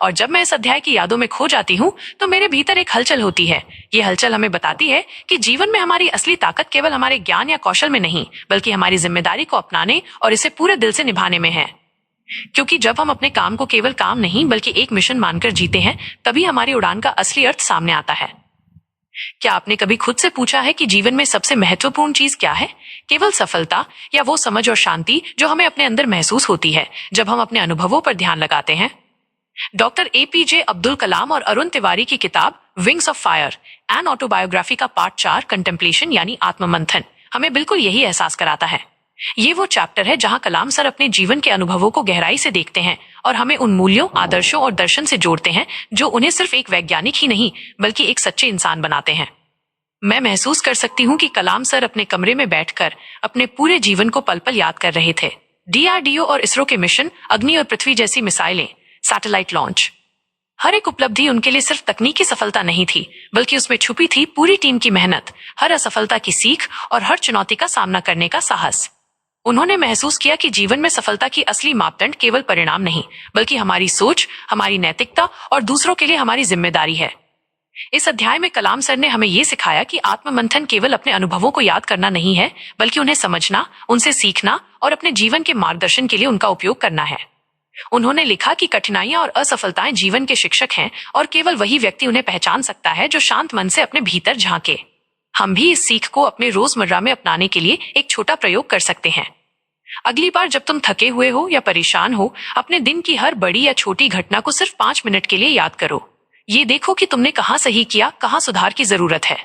और जब मैं इस अध्याय की यादों में खो जाती हूँ तो मेरे भीतर एक हलचल होती है। ये हलचल हमें बताती है कि जीवन में हमारी असली ताकत केवल हमारे ज्ञान या कौशल में नहीं बल्कि हमारी जिम्मेदारी को अपनाने और इसे पूरे दिल से निभाने में है। क्योंकि जब हम अपने काम को केवल काम नहीं बल्कि एक मिशन मानकर जीते हैं, तभी हमारी उड़ान का असली अर्थ सामने आता है। क्या आपने कभी खुद से पूछा है कि जीवन में सबसे महत्वपूर्ण चीज क्या है? केवल सफलता या वो समझ और शांति जो हमें अपने अंदर महसूस होती है जब हम अपने अनुभवों पर ध्यान लगाते हैं? डॉक्टर APJ अब्दुल कलाम और अरुण तिवारी की किताब wings of fire an autobiography का पार्ट 4 कंटेम्पलेशन यानी आत्ममंथन हमें बिल्कुल यही एहसास कराता है। ये वो चैप्टर है जहां कलाम सर अपने जीवन के अनुभवों को गहराई से देखते हैं और हमें उन मूल्यों, आदर्शों और दर्शन से जोड़ते हैं जो उन्हें सिर्फ एक वैज्ञानिक ही नहीं बल्कि एक सच्चे इंसान बनाते हैं। मैं महसूस कर सकती हूँ कि कलाम सर अपने कमरे में बैठकर अपने पूरे जीवन को पल पल याद कर रहे थे। DRDO और इसरो के मिशन, अग्नि और पृथ्वी जैसी मिसाइलें, सैटेलाइट लॉन्च, हर एक उपलब्धि उनके लिए सिर्फ तकनीकी सफलता नहीं थी बल्कि उसमें छुपी थी पूरी टीम की मेहनत, हर असफलता की सीख और हर चुनौती का सामना करने का साहस। उन्होंने महसूस किया कि जीवन में सफलता की असली मापदंड केवल परिणाम नहीं बल्कि हमारी सोच, हमारी नैतिकता और दूसरों के लिए हमारी जिम्मेदारी है। इस अध्याय में कलाम सर ने हमें ये सिखाया कि आत्ममंथन केवल अपने अनुभवों को याद करना नहीं है बल्कि उन्हें समझना, उनसे सीखना और अपने जीवन के मार्गदर्शन के लिए उनका उपयोग करना है। उन्होंने लिखा कि कठिनाइयां और असफलताएं जीवन के शिक्षक हैं और केवल वही व्यक्ति उन्हें पहचान सकता है जो शांत मन से अपने भीतर झांके। हम भी इस सीख को अपने रोजमर्रा में अपनाने के लिए एक छोटा प्रयोग कर सकते हैं। अगली बार जब तुम थके हुए हो या परेशान हो, अपने दिन की हर बड़ी या छोटी घटना को सिर्फ 5 मिनट के लिए याद करो। ये देखो कि तुमने कहाँ सही किया, कहाँ सुधार की जरूरत है।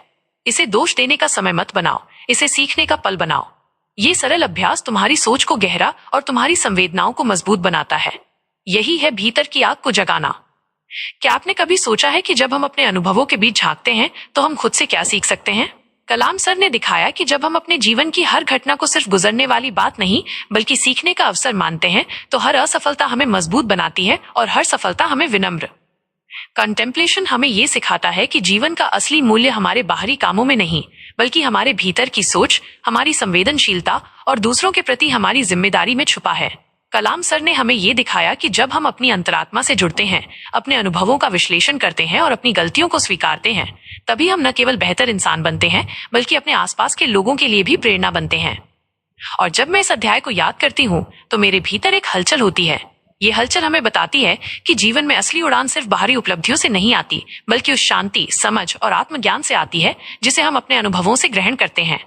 इसे दोष देने का समय मत बनाओ, इसे सीखने का पल बनाओ। ये सरल अभ्यास तुम्हारी सोच को गहरा और तुम्हारी संवेदनाओं को मजबूत बनाता है। यही है भीतर की आग को जगाना। क्या आपने कभी सोचा है कि जब हम अपने अनुभवों के बीच झांकते हैं तो हम खुद से क्या सीख सकते हैं? कलाम सर ने दिखाया कि जब हम अपने जीवन की हर घटना को सिर्फ गुजरने वाली बात नहीं बल्कि सीखने का अवसर मानते हैं तो हर असफलता हमें मजबूत बनाती है और हर सफलता हमें विनम्र। कंटेम्पलेशन हमें ये सिखाता है कि जीवन का असली मूल्य हमारे बाहरी कामों में नहीं बल्कि हमारे भीतर की सोच, हमारी संवेदनशीलता और दूसरों के प्रति हमारी जिम्मेदारी में छुपा है। कलाम सर ने हमें ये दिखाया कि जब हम अपनी अंतरात्मा से जुड़ते हैं, अपने अनुभवों का विश्लेषण करते हैं और अपनी गलतियों को स्वीकारते हैं, तभी हम न केवल बेहतर इंसान बनते हैं बल्कि अपने आसपास के लोगों के लिए भी प्रेरणा बनते हैं। और जब मैं इस अध्याय को याद करती हूँ तो मेरे भीतर एक हलचल होती है। ये हलचल हमें बताती है कि जीवन में असली उड़ान सिर्फ बाहरी उपलब्धियों से नहीं आती बल्कि उस शांति, समझ और आत्मज्ञान से आती है जिसे हम अपने अनुभवों से ग्रहण करते हैं।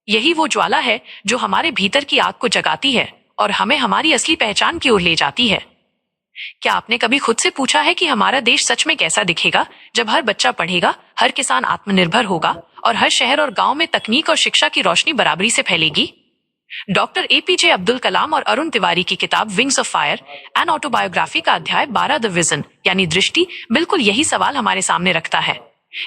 यही वो ज्वाला है जो हमारे भीतर की आग को जगाती है और हमें हमारी असली पहचान की ओर ले जाती है। क्या आपने कभी खुद से पूछा है कि हमारा देश सच में कैसा दिखेगा जब हर बच्चा पढ़ेगा, हर किसान आत्मनिर्भर होगा और हर शहर और गांव में तकनीक और शिक्षा की रोशनी बराबरी से फैलेगी? डॉक्टर APJ अब्दुल कलाम और अरुण तिवारी की किताब wings of fire an autobiography का अध्याय 12 द विजन यानी दृष्टि बिल्कुल यही सवाल हमारे सामने रखता है।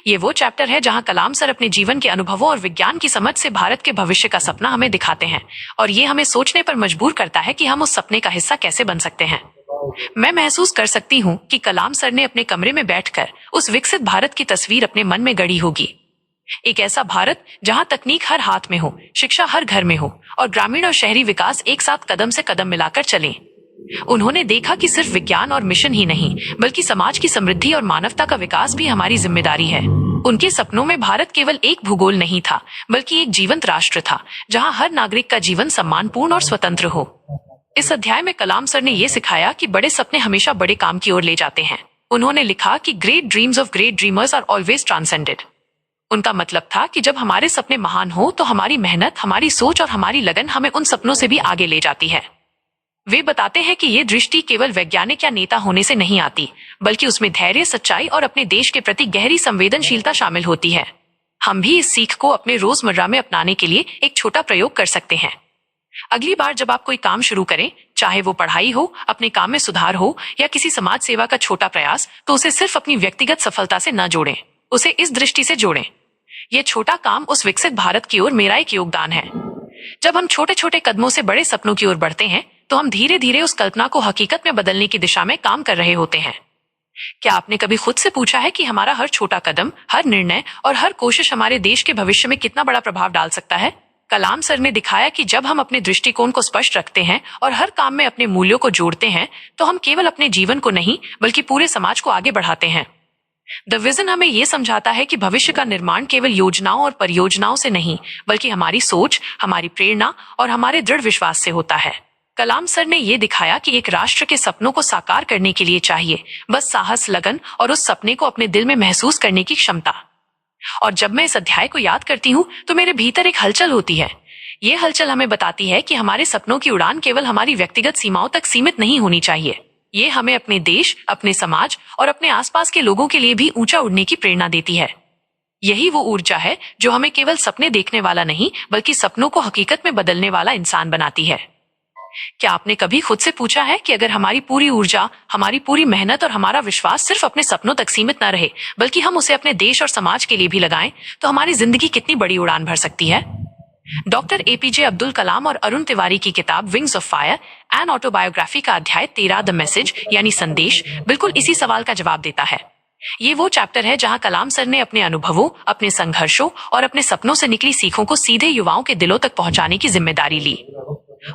ये वो चैप्टर है जहां कलाम सर अपने जीवन के अनुभवों और विज्ञान की समझ से भारत के भविष्य का सपना हमें दिखाते हैं और ये हमें सोचने पर मजबूर करता है कि हम उस सपने का हिस्सा कैसे बन सकते हैं। मैं महसूस कर सकती हूँ कि कलाम सर ने अपने कमरे में बैठकर उस विकसित भारत की तस्वीर अपने मन में गढ़ी होगी। एक ऐसा भारत जहां तकनीक हर हाथ में हो, शिक्षा हर घर में हो और ग्रामीण और शहरी विकास एक साथ कदम से कदम मिलाकर चलें। उन्होंने देखा कि सिर्फ विज्ञान और मिशन ही नहीं बल्कि समाज की समृद्धि और मानवता का विकास भी हमारी जिम्मेदारी है। उनके सपनों में भारत केवल एक भूगोल नहीं था, बल्कि एक जीवंत राष्ट्र था, जहां हर नागरिक का जीवन सम्मानपूर्ण और स्वतंत्र हो। इस अध्याय में कलाम सर ने यह सिखाया कि बड़े सपने हमेशा बड़े काम की ओर ले जाते हैं। उन्होंने लिखा कि great dreams of great dreamers are always transcended. उनका मतलब था कि जब हमारे सपने महान हो तो हमारी मेहनत, हमारी सोच और हमारी लगन हमें उन सपनों से भी आगे ले जाती है। वे बताते हैं कि ये दृष्टि केवल वैज्ञानिक या नेता होने से नहीं आती, बल्कि उसमें धैर्य, सच्चाई और अपने देश के प्रति गहरी संवेदनशीलता शामिल होती है। हम भी इस सीख को अपने रोजमर्रा में अपनाने के लिए एक छोटा प्रयोग कर सकते हैं। अगली बार जब आप कोई काम शुरू करें, चाहे वो पढ़ाई हो, अपने काम में सुधार हो या किसी समाज सेवा का छोटा प्रयास, तो उसे सिर्फ अपनी व्यक्तिगत सफलता से न जोड़ें, उसे इस दृष्टि से जोड़ें, यह छोटा काम उस विकसित भारत की ओर मेरा एक योगदान है। जब हम छोटे छोटे कदमों से बड़े सपनों की ओर बढ़ते हैं, तो हम धीरे धीरे उस कल्पना को हकीकत में बदलने की दिशा में काम कर रहे होते हैं। क्या आपने कभी खुद से पूछा है कि हमारा हर छोटा कदम, हर निर्णय और हर कोशिश हमारे देश के भविष्य में कितना बड़ा प्रभाव डाल सकता है? कलाम सर ने दिखाया कि जब हम अपने दृष्टिकोण को स्पष्ट रखते हैं और हर काम में अपने मूल्यों को जोड़ते हैं, तो हम केवल अपने जीवन को नहीं, बल्कि पूरे समाज को आगे बढ़ाते हैं। द विजन हमें यह समझाता है कि भविष्य का निर्माण केवल योजनाओं और परियोजनाओं से नहीं, बल्कि हमारी सोच, हमारी प्रेरणा और हमारे दृढ़ विश्वास से होता है। कलाम सर ने यह दिखाया कि एक राष्ट्र के सपनों को साकार करने के लिए चाहिए बस साहस, लगन और उस सपने को अपने दिल में महसूस करने की क्षमता। और जब मैं इस अध्याय को याद करती हूँ, तो मेरे भीतर एक हलचल होती है। ये हलचल हमें बताती है कि हमारे सपनों की उड़ान केवल हमारी व्यक्तिगत सीमाओं तक सीमित नहीं होनी चाहिए। ये हमें अपने देश, अपने समाज और अपने आसपास के लोगों के लिए भी ऊंचा उड़ने की प्रेरणा देती है। यही वो ऊर्जा है जो हमें केवल सपने देखने वाला नहीं, बल्कि सपनों को हकीकत में बदलने वाला इंसान बनाती है। क्या आपने कभी खुद से पूछा है कि अगर हमारी पूरी ऊर्जा, हमारी पूरी मेहनत और हमारा विश्वास सिर्फ अपने सपनों तक सीमित न रहे, बल्कि हम उसे अपने देश और समाज के लिए भी लगाएं, तो हमारी जिंदगी कितनी बड़ी उड़ान भर सकती है? डॉक्टर एपीजे अब्दुल कलाम और अरुण तिवारी की किताब wings of fire an autobiography का अध्याय 13 द मैसेज यानी संदेश बिल्कुल इसी सवाल का जवाब देता है। ये वो चैप्टर है जहां कलाम सर ने अपने अनुभवों, अपने संघर्षों और अपने सपनों से निकली सीखों को सीधे युवाओं के दिलों तक पहुंचाने की जिम्मेदारी ली।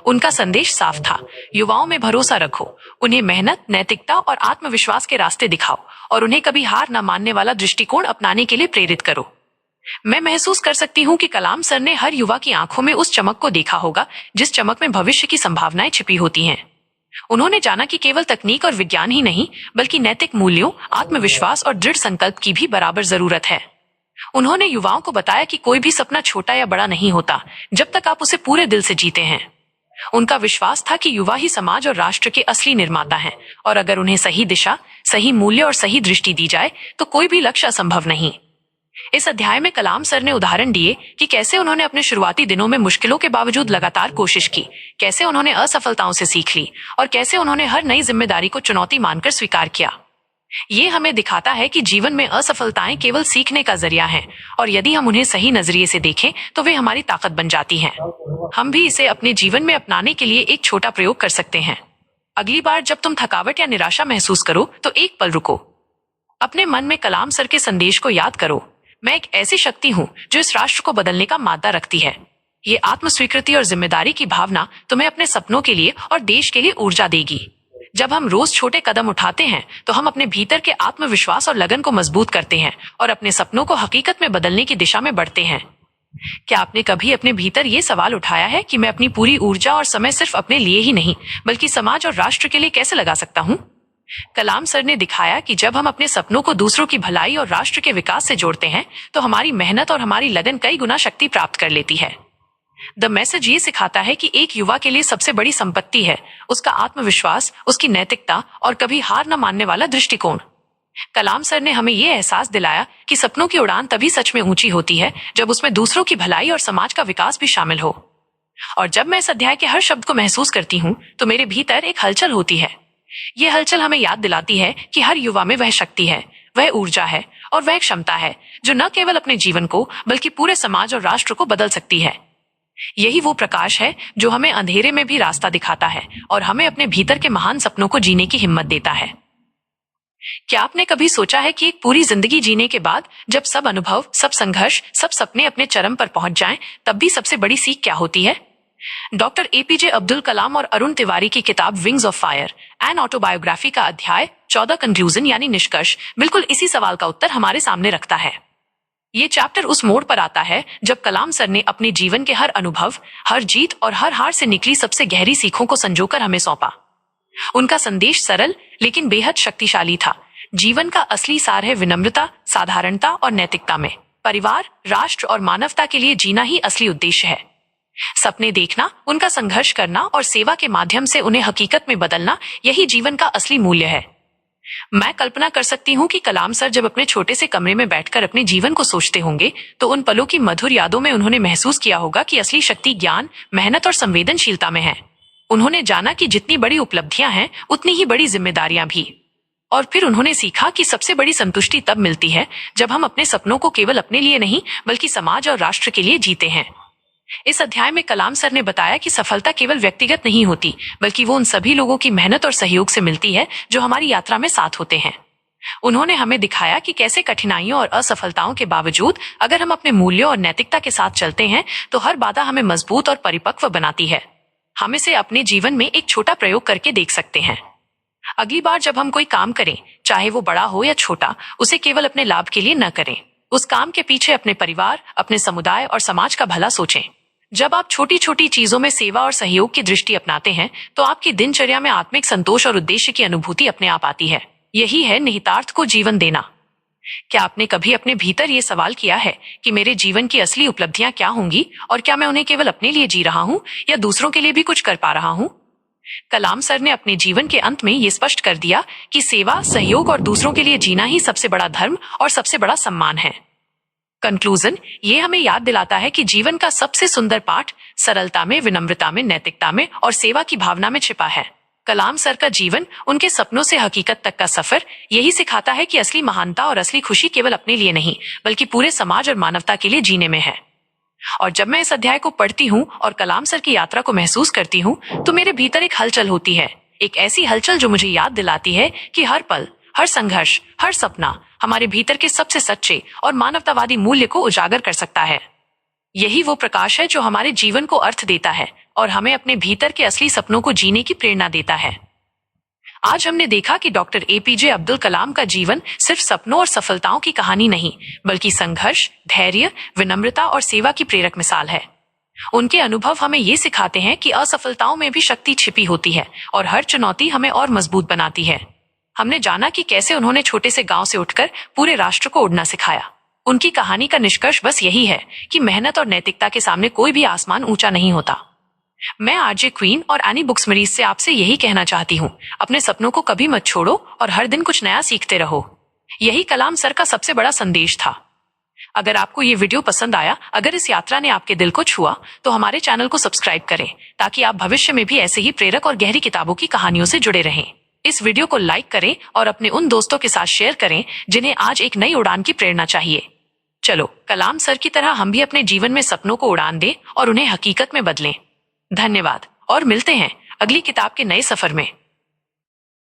उनका संदेश साफ था, युवाओं में भरोसा रखो, उन्हें मेहनत, नैतिकता और आत्मविश्वास के रास्ते दिखाओ और उन्हें कभी हार न मानने वाला दृष्टिकोण अपनाने के लिए प्रेरित करो। मैं महसूस कर सकती हूँ कि कलाम सर ने हर युवा की आंखों में उस चमक को देखा होगा जिस चमक में भविष्य की संभावनाएं छिपी होती हैं। उन्होंने जाना कि केवल तकनीक और विज्ञान ही नहीं, बल्कि नैतिक मूल्यों, आत्मविश्वास और दृढ़ संकल्प की भी बराबर जरूरत है। उन्होंने युवाओं को बताया कि कोई भी सपना छोटा या बड़ा नहीं होता जब तक आप उसे पूरे दिल से जीते हैं। उनका विश्वास था कि युवा ही समाज और राष्ट्र के असली निर्माता हैं, और अगर उन्हें सही दिशा, सही मूल्य और सही दृष्टि दी जाए तो कोई भी लक्ष्य असंभव नहीं। इस अध्याय में कलाम सर ने उदाहरण दिए कि कैसे उन्होंने अपने शुरुआती दिनों में मुश्किलों के बावजूद लगातार कोशिश की, कैसे उन्होंने असफलताओं से सीख ली और कैसे उन्होंने हर नई जिम्मेदारी को चुनौती मानकर स्वीकार किया। ये हमें दिखाता है कि जीवन में असफलताएं केवल सीखने का जरिया हैं, और यदि हम उन्हें सही नजरिए से देखें तो वे हमारी ताकत बन जाती हैं। हम भी इसे अपने जीवन में अपनाने के लिए एक छोटा प्रयोग कर सकते हैं। अगली बार जब तुम थकावट या निराशा महसूस करो, तो एक पल रुको। अपने मन में कलाम सर के संदेश को याद करो, मैं एक ऐसी शक्ति हूँ जो इस राष्ट्र को बदलने का मादा रखती है। ये आत्मस्वीकृति और जिम्मेदारी की भावना तुम्हें अपने सपनों के लिए और देश के लिए ऊर्जा देगी। जब हम रोज छोटे कदम उठाते हैं, तो हम अपने भीतर के आत्मविश्वास और लगन को मजबूत करते हैं और अपने सपनों को हकीकत में बदलने की दिशा में बढ़ते हैं। क्या आपने कभी अपने भीतर ये सवाल उठाया है कि मैं अपनी पूरी ऊर्जा और समय सिर्फ अपने लिए ही नहीं, बल्कि समाज और राष्ट्र के लिए कैसे लगा सकता हूँ? कलाम सर ने दिखाया कि जब हम अपने सपनों को दूसरों की भलाई और राष्ट्र के विकास से जोड़ते हैं, तो हमारी मेहनत और हमारी लगन कई गुना शक्ति प्राप्त कर लेती है। द मैसेज ये सिखाता है कि एक युवा के लिए सबसे बड़ी संपत्ति है उसका आत्मविश्वास, उसकी नैतिकता और कभी हार न मानने वाला दृष्टिकोण। कलाम सर ने हमें ये एहसास दिलाया कि सपनों की उड़ान तभी सच में ऊंची होती है जब उसमें दूसरों की भलाई और समाज का विकास भी शामिल हो। और जब मैं इस अध्याय के हर शब्द को महसूस करती हूँ, तो मेरे भीतर एक हलचल होती है। ये हलचल हमें याद दिलाती है कि हर युवा में वह शक्ति है, वह ऊर्जा है और वह क्षमता है जो न केवल अपने जीवन को, बल्कि पूरे समाज और राष्ट्र को बदल सकती है। यही वो प्रकाश है जो हमें अंधेरे में भी रास्ता दिखाता है और हमें अपने भीतर के महान सपनों को जीने की हिम्मत देता है। क्या आपने कभी सोचा है कि एक पूरी जिंदगी जीने के बाद जब सब अनुभव, सब संघर्ष, सब सपने अपने चरम पर पहुंच जाएं, तब भी सबसे बड़ी सीख क्या होती है? डॉक्टर एपीजे अब्दुल कलाम और अरुण तिवारी की किताब wings of fire an autobiography का अध्याय 14 कंक्लूजन यानी निष्कर्ष बिल्कुल इसी सवाल का उत्तर हमारे सामने रखता है। ये चैप्टर उस मोड़ पर आता है जब कलाम सर ने अपने जीवन के हर अनुभव, हर जीत और हर हार से निकली सबसे गहरी सीखों को संजोकर हमें सौंपा। उनका संदेश सरल लेकिन बेहद शक्तिशाली था। जीवन का असली सार है विनम्रता, साधारणता और नैतिकता में। परिवार, राष्ट्र और मानवता के लिए जीना ही असली उद्देश्य है। सपने देखना, उनका संघर्ष करना और सेवा के माध्यम से उन्हें हकीकत में बदलना, यही जीवन का असली मूल्य है। मैं कल्पना कर सकती हूँ कि कलाम सर जब अपने छोटे से कमरे में बैठकर अपने जीवन को सोचते होंगे तो उन पलों की मधुर यादों में उन्होंने महसूस किया होगा कि असली शक्ति ज्ञान, मेहनत और संवेदनशीलता में है। उन्होंने जाना कि जितनी बड़ी उपलब्धियां हैं उतनी ही बड़ी जिम्मेदारियां भी। और फिर उन्होंने सीखा कि सबसे बड़ी संतुष्टि तब मिलती है जब हम अपने सपनों को केवल अपने लिए नहीं बल्कि समाज और राष्ट्र के लिए जीते हैं। इस अध्याय में कलाम सर ने बताया कि सफलता केवल व्यक्तिगत नहीं होती बल्कि वो उन सभी लोगों की मेहनत और सहयोग से मिलती है जो हमारी यात्रा में साथ होते हैं। उन्होंने हमें दिखाया कि कैसे कठिनाइयों और असफलताओं के बावजूद अगर हम अपने मूल्यों और नैतिकता के साथ चलते हैं तो हर बाधा हमें मजबूत और परिपक्व बनाती है। हम इसे अपने जीवन में एक छोटा प्रयोग करके देख सकते हैं। अगली बार जब हम कोई काम करें, चाहे वो बड़ा हो या छोटा, उसे केवल अपने लाभ के लिए न करें। उस काम के पीछे अपने परिवार, अपने समुदाय और समाज का भला सोचें। जब आप छोटी छोटी चीजों में सेवा और सहयोग की दृष्टि अपनाते हैं तो आपकी दिनचर्या में आत्मिक संतोष और उद्देश्य की अनुभूति अपने आप आती है। यही है निहितार्थ को जीवन देना। क्या आपने कभी अपने भीतर ये सवाल किया है कि मेरे जीवन की असली उपलब्धियां क्या होंगी और क्या मैं उन्हें केवल अपने लिए जी रहा हूं या दूसरों के लिए भी कुछ कर पा रहा हूं? कलाम सर ने अपने जीवन के अंत में ये स्पष्ट कर दिया कि सेवा, सहयोग और दूसरों के लिए जीना ही सबसे बड़ा धर्म और सबसे बड़ा सम्मान है। कंक्लूजन, ये हमें याद दिलाता है कि जीवन का सबसे सुंदर पाठ सरलता में, विनम्रता में, नैतिकता में और सेवा की भावना में छिपा है। कलाम सर का जीवन, उनके सपनों से हकीकत तक का सफर, यही सिखाता है कि असली महानता और असली खुशी केवल अपने लिए नहीं बल्कि पूरे समाज और मानवता के लिए जीने में है। और जब मैं इस अध्याय को पढ़ती हूँ और कलाम सर की यात्रा को महसूस करती हूँ तो मेरे भीतर एक हलचल होती है। एक ऐसी हलचल जो मुझे याद दिलाती है कि हर पल, हर संघर्ष, हर सपना हमारे भीतर के सबसे सच्चे और मानवतावादी मूल्य को उजागर कर सकता है। यही वो प्रकाश है जो हमारे जीवन को अर्थ देता है और हमें अपने भीतर के असली सपनों को जीने की प्रेरणा देता है। आज हमने देखा कि डॉक्टर एपीजे अब्दुल कलाम का जीवन सिर्फ सपनों और सफलताओं की कहानी नहीं बल्कि संघर्ष, धैर्य, विनम्रता और सेवा की प्रेरक मिसाल है। उनके अनुभव हमें ये सिखाते हैं कि असफलताओं में भी शक्ति छिपी होती है और हर चुनौती हमें और मजबूत बनाती है। हमने जाना कि कैसे उन्होंने छोटे से गांव से उठकर पूरे राष्ट्र को उड़ना सिखाया। उनकी कहानी का निष्कर्ष बस यही है कि मेहनत और नैतिकता के सामने कोई भी आसमान ऊंचा नहीं होता। मैं आरजे क्वीन और एनी बुक्स मरीज से आपसे यही कहना चाहती हूँ, अपने सपनों को कभी मत छोड़ो और हर दिन कुछ नया सीखते रहो। यही कलाम सर का सबसे बड़ा संदेश था। अगर आपको ये वीडियो पसंद आया, अगर इस यात्रा ने आपके दिल को छुआ तो हमारे चैनल को सब्सक्राइब करें ताकि आप भविष्य में भी ऐसे ही प्रेरक और गहरी किताबों की कहानियों से जुड़े रहें। इस वीडियो को लाइक करें और अपने उन दोस्तों के साथ शेयर करें जिन्हें आज एक नई उड़ान की प्रेरणा चाहिए। चलो, कलाम सर की तरह हम भी अपने जीवन में सपनों को उड़ान दें और उन्हें हकीकत में बदलें। धन्यवाद और मिलते हैं अगली किताब के नए सफर में।